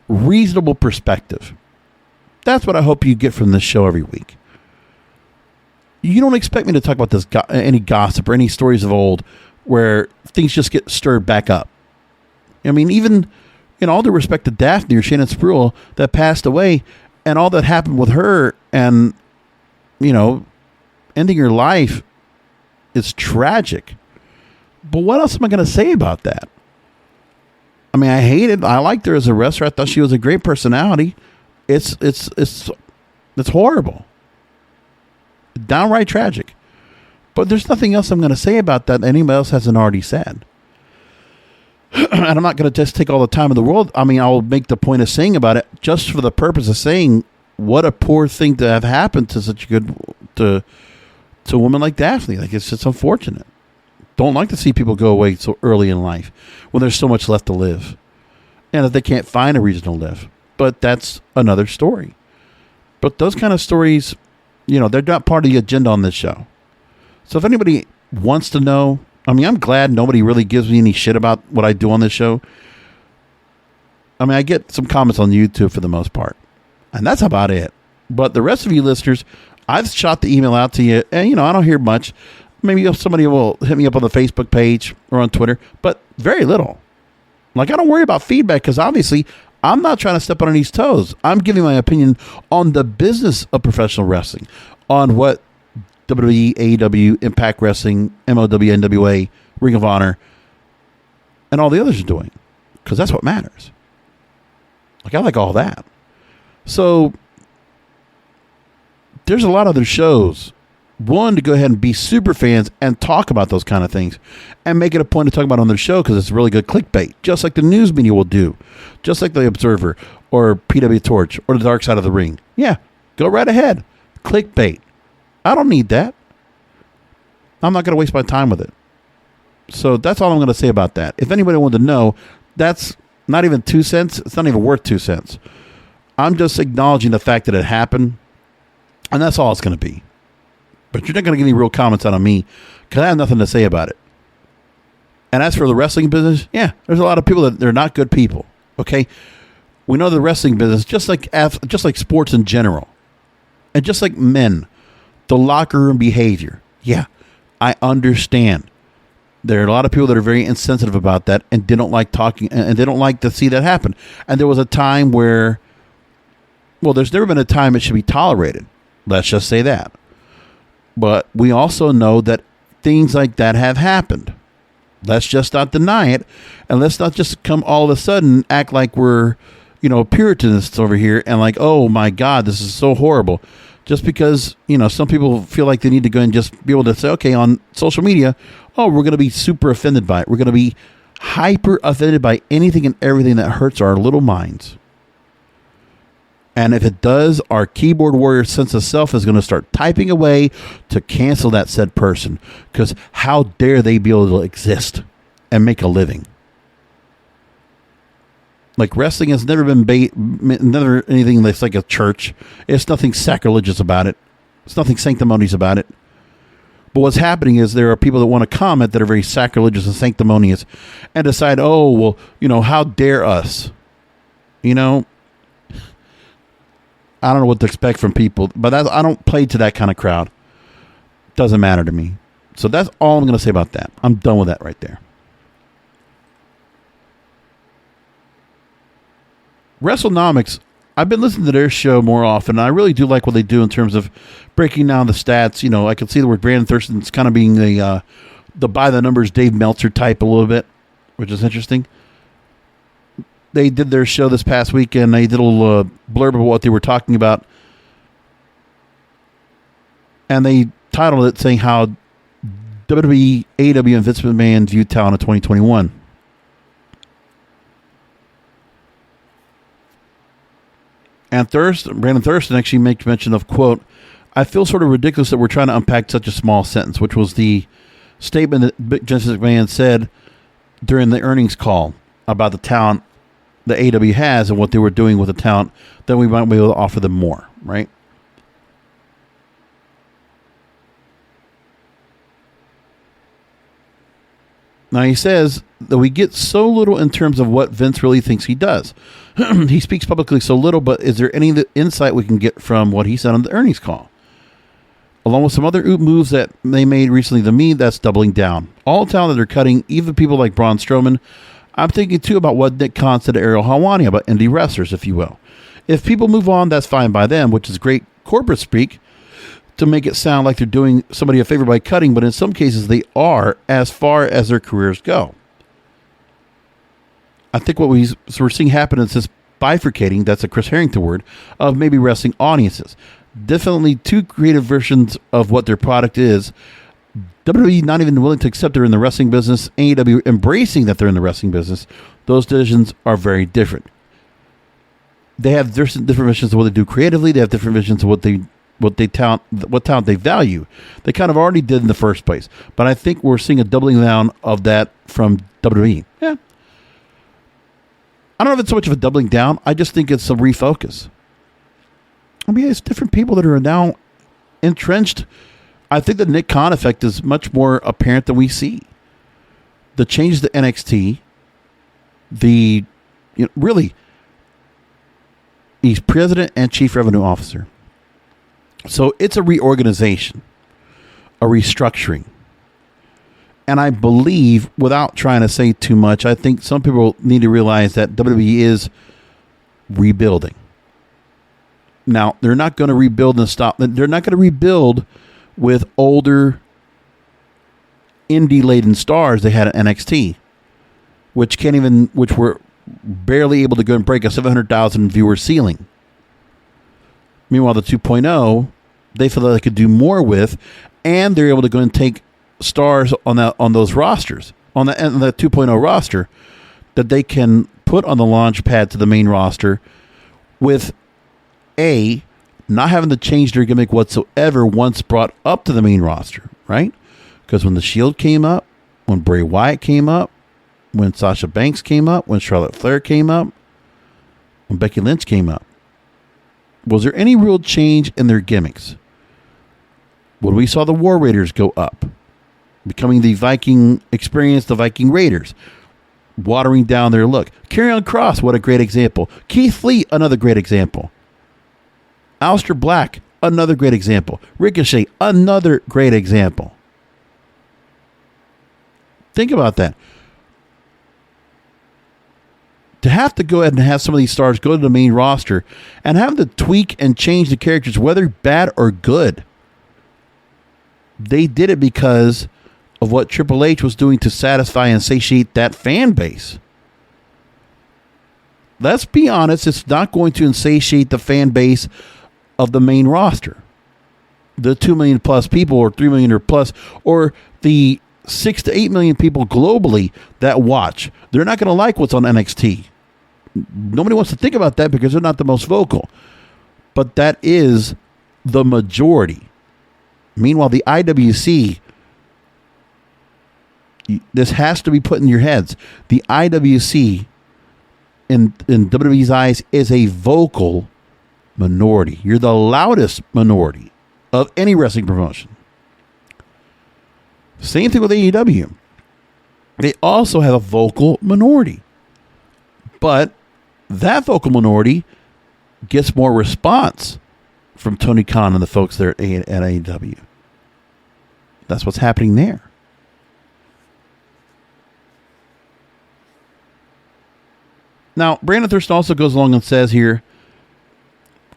reasonable perspective. That's what I hope you get from this show every week. You don't expect me to talk about this any gossip or any stories of old where things just get stirred back up. I mean, even in all due respect to Daphne or Shannon Spruill that passed away and all that happened with her and, you know, ending her life is tragic. But what else am I going to say about that? I mean, I hated. I liked her as a wrestler. I thought she was a great personality. It's horrible, downright tragic. But there's nothing else I'm going to say about that anybody else hasn't already said. And I'm not going to just take all the time in the world. I mean, I'll make the point of saying about it just for the purpose of saying what a poor thing to have happened to such a good to a woman like Daphne. Like, it's just unfortunate. Don't like to see people go away so early in life when there's so much left to live and that they can't find a reason to live. But that's another story. But those kind of stories, you know, they're not part of the agenda on this show. So if anybody wants to know, I mean, I'm glad nobody really gives me any shit about what I do on this show. I mean, I get some comments on YouTube for the most part, and that's about it. But the rest of you listeners, I've shot the email out to you, and, you know, I don't hear much. Maybe somebody will hit me up on the Facebook page or on Twitter, but very little. Like, I don't worry about feedback because obviously I'm not trying to step on anybody's toes. I'm giving my opinion on the business of professional wrestling, on what WWE, AEW, Impact Wrestling, MOW, NWA, Ring of Honor, and all the others are doing. Because that's what matters. Like, I like all that. So, there's a lot of other shows. One, to go ahead and be super fans and talk about those kind of things. And make it a point to talk about on their show because it's really good clickbait. Just like the news media will do. Just like the Observer or PW Torch or the Dark Side of the Ring. Yeah, go right ahead. Clickbait. I don't need that. I'm not going to waste my time with it. So that's all I'm going to say about that. If anybody wanted to know, that's not even 2 cents. It's not even worth 2 cents. I'm just acknowledging the fact that it happened. And that's all it's going to be. But you're not going to get any real comments out of me because I have nothing to say about it. And as for the wrestling business, yeah, there's a lot of people that they're not good people. Okay? We know the wrestling business, just like sports in general. And just like men. The locker room behavior. Yeah, I understand. There are a lot of people that are very insensitive about that and they don't like talking and they don't like to see that happen. And there was a time where, well, there's never been a time it should be tolerated. Let's just say that. But we also know that things like that have happened. Let's just not deny it. And let's not just come all of a sudden act like we're, Puritanists over here and like, oh my God, this is so horrible. Just because, some people feel like they need to go and just be able to say, okay, on social media, oh, we're going to be super offended by it. We're going to be hyper offended by anything and everything that hurts our little minds. And if it does, our keyboard warrior sense of self is going to start typing away to cancel that said person. Because how dare they be able to exist and make a living? Like, wrestling has never been never anything that's like a church. It's nothing sacrilegious about it. It's nothing sanctimonious about it. But what's happening is there are people that want to comment that are very sacrilegious and sanctimonious and decide, oh, well, how dare us? I don't know what to expect from people, but I don't play to that kind of crowd. Doesn't matter to me. So that's all I'm going to say about that. I'm done with that right there. WrestleNomics, I've been listening to their show more often. I really do like what they do in terms of breaking down the stats. I can see the word Brandon Thurston's kind of being the by the numbers Dave Meltzer type a little bit, which is interesting. They did their show this past weekend. They did a little blurb of what they were talking about. And they titled it saying how WWE, AEW, and Vince McMahon view talent in 2021. And Brandon Thurston actually makes mention of, quote, I feel sort of ridiculous that we're trying to unpack such a small sentence, which was the statement that Vince McMahon said during the earnings call about the talent the AEW has and what they were doing with the talent, then we might be able to offer them more, right? Now, he says that we get so little in terms of what Vince really thinks he does. He speaks publicly so little, but is there any insight we can get from what he said on the earnings call? Along with some other moves that they made recently to me, that's doubling down. All talent that they're cutting, even people like Braun Strowman. I'm thinking, too, about what Nick Khan said to Ariel Helwani about indie wrestlers, if you will. If people move on, that's fine by them, which is great corporate speak to make it sound like they're doing somebody a favor by cutting, but in some cases they are as far as their careers go. I think what we're seeing happen is this bifurcating, that's a Chris Harrington word, of maybe wrestling audiences. Definitely two creative versions of what their product is. WWE not even willing to accept they're in the wrestling business. AEW embracing that they're in the wrestling business. Those decisions are very different. They have different visions of what they do creatively. They have different visions of what talent they value. They kind of already did in the first place. But I think we're seeing a doubling down of that from WWE. Yeah. I don't know if it's so much of a doubling down. I just think it's a refocus. I mean, it's different people that are now entrenched. I think the Nick Khan effect is much more apparent than we see. The change to NXT, really, he's president and chief revenue officer. So it's a reorganization, a restructuring. And I believe, without trying to say too much, I think some people need to realize that WWE is rebuilding. Now, they're not going to rebuild and stop. They're not going to rebuild with older indie-laden stars they had at NXT, which were barely able to go and break a 700,000 viewer ceiling. Meanwhile, the 2.0, they feel that they could do more with, and they're able to go and take stars on those rosters, on the 2.0 roster, that they can put on the launch pad to the main roster with not having to change their gimmick whatsoever once brought up to the main roster, right? Because when the Shield came up, when Bray Wyatt came up, when Sasha Banks came up, when Charlotte Flair came up, when Becky Lynch came up, was there any real change in their gimmicks? When we saw the War Raiders go up, becoming the Viking experience, the Viking Raiders, watering down their look. Karrion Kross, what a great example. Keith Lee, another great example. Aleister Black, another great example. Ricochet, another great example. Think about that. To have to go ahead and have some of these stars go to the main roster and have to tweak and change the characters, whether bad or good. They did it because of what Triple H was doing to satisfy and satiate that fan base. Let's be honest, it's not going to satiate the fan base of the main roster. The 2 million plus people, or 3 million or plus, or the 6 to 8 million people globally that watch. They're not going to like what's on NXT. Nobody wants to think about that because they're not the most vocal. But that is the majority. Meanwhile, the IWC, this has to be put in your heads. The IWC, in WWE's eyes, is a vocal minority. You're the loudest minority of any wrestling promotion. Same thing with AEW. They also have a vocal minority. But that vocal minority gets more response from Tony Khan and the folks there at AEW. That's what's happening there. Now, Brandon Thurston also goes along and says here,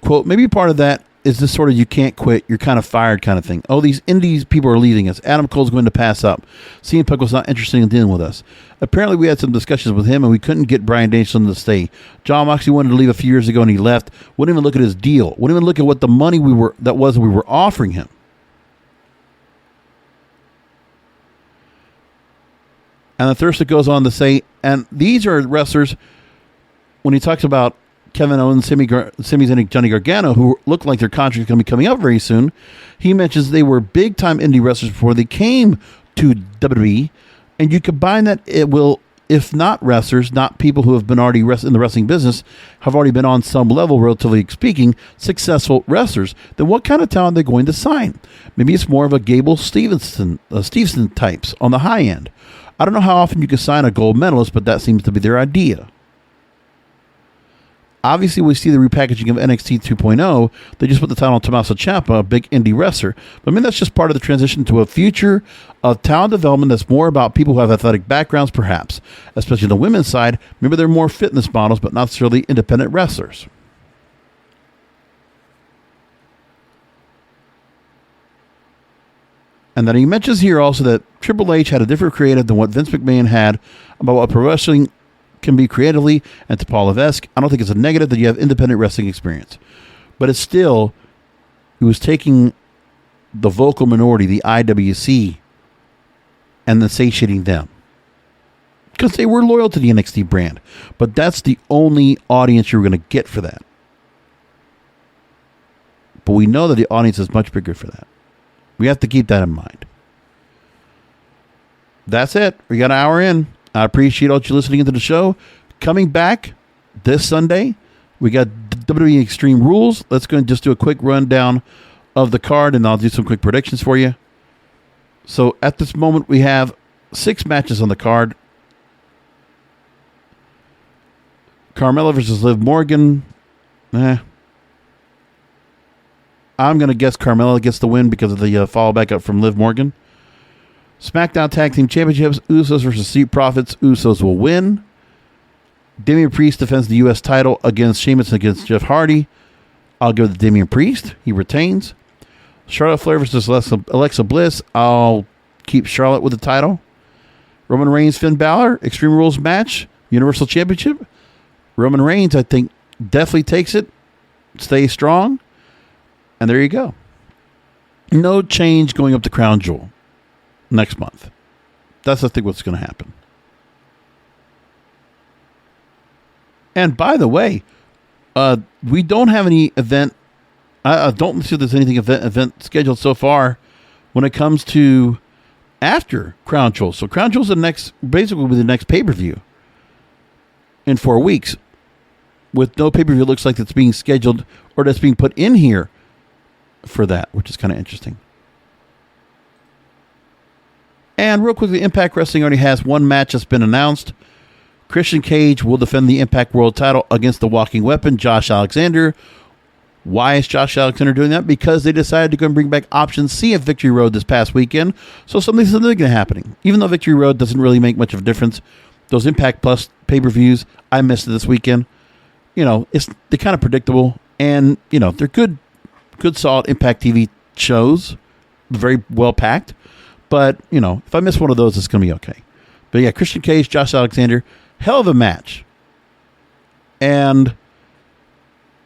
quote, maybe part of that is this sort of you can't quit, you're kind of fired kind of thing. Oh, these indies people are leaving us. Adam Cole's going to pass up. CM Punk was not interested in dealing with us. Apparently, we had some discussions with him, and we couldn't get Bryan Danielson to stay. John Moxley wanted to leave a few years ago, and he left. Wouldn't even look at his deal. Wouldn't even look at what the money we were offering him. And then Thurston goes on to say, and these are wrestlers, when he talks about Kevin Owens, Sami Zayn, and Johnny Gargano, who look like their contracts are going to be coming up very soon, he mentions they were big-time indie wrestlers before they came to WWE, and you combine that, it will, if not wrestlers, not people who have been already in the wrestling business, have already been on some level, relatively speaking, successful wrestlers, then what kind of talent are they going to sign? Maybe it's more of a Gable Stevenson types on the high end. I don't know how often you can sign a gold medalist, but that seems to be their idea. Obviously, we see the repackaging of NXT 2.0. They just put the title on Tommaso Ciampa, a big indie wrestler. But I mean, that's just part of the transition to a future of talent development that's more about people who have athletic backgrounds, perhaps. Especially on the women's side. Maybe they're more fitness models, but not necessarily independent wrestlers. And then he mentions here also that Triple H had a different creative than what Vince McMahon had about what pro wrestling can be creatively, and to Paul Levesque, I don't think it's a negative that you have independent wrestling experience. But it's still, he was taking the vocal minority, the IWC, and then satiating them. Because they were loyal to the NXT brand. But that's the only audience you're going to get for that. But we know that the audience is much bigger for that. We have to keep that in mind. That's it. We got an hour in. I appreciate all you listening into the show. Coming back this Sunday, we got WWE Extreme Rules. Let's go and just do a quick rundown of the card, and I'll do some quick predictions for you. So at this moment, we have 6 matches on the card. Carmella versus Liv Morgan. I'm going to guess Carmella gets the win because of the follow back up from Liv Morgan. SmackDown Tag Team Championships, Usos versus Street Profits. Usos will win. Damian Priest defends the U.S. title against Sheamus against Jeff Hardy. I'll give it to Damian Priest. He retains. Charlotte Flair versus Alexa Bliss. I'll keep Charlotte with the title. Roman Reigns, Finn Balor. Extreme Rules match. Universal Championship. Roman Reigns, I think, definitely takes it. Stays strong. And there you go. No change going up to Crown Jewel next month. That's, I think, what's going to happen. And by the way, we don't have any event. I don't see there's anything event scheduled so far when it comes to after Crown Jewel. So Crown Jewel's basically the next pay-per-view in 4 weeks. With no pay-per-view, it looks like that's being scheduled or that's being put in here for that, which is kind of interesting. And real quickly, Impact Wrestling already has one match that's been announced. Christian Cage will defend the Impact World title against the Walking Weapon, Josh Alexander. Why is Josh Alexander doing that? Because they decided to go and bring back Option C at Victory Road this past weekend. So something significant happening. Even though Victory Road doesn't really make much of a difference, those Impact Plus pay-per-views, I missed it this weekend. You know, they're kind of predictable. And, you know, they're good solid Impact TV shows. Very well packed. But, if I miss one of those, it's going to be okay. But yeah, Christian Cage, Josh Alexander, hell of a match. And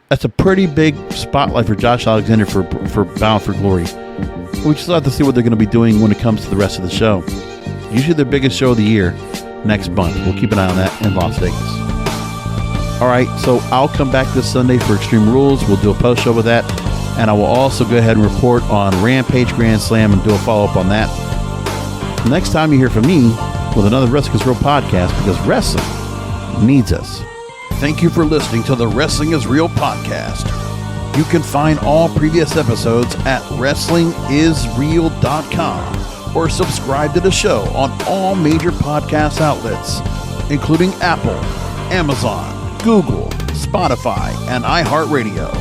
that's a pretty big spotlight for Josh Alexander for Bound for Glory. We just have to see what they're going to be doing when it comes to the rest of the show. Usually their biggest show of the year next month. We'll keep an eye on that in Las Vegas. All right, so I'll come back this Sunday for Extreme Rules. We'll do a post show with that. And I will also go ahead and report on Rampage Grand Slam and do a follow-up on that. Next time you hear from me with another Wrestling is Real podcast, because wrestling needs us. Thank you for listening to the Wrestling is Real podcast. You can find all previous episodes at wrestlingisreal.com or subscribe to the show on all major podcast outlets, including Apple, Amazon, Google, Spotify, and iHeartRadio.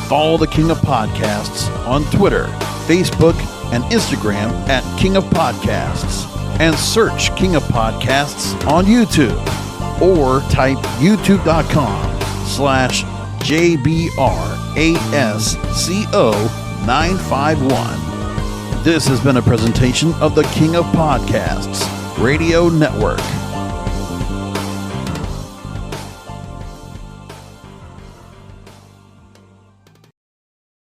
Follow the King of Podcasts on Twitter, Facebook, and Instagram at King of Podcasts, and search King of Podcasts on YouTube, or type youtube.com/JBRASCO951. This has been a presentation of the King of Podcasts Radio Network.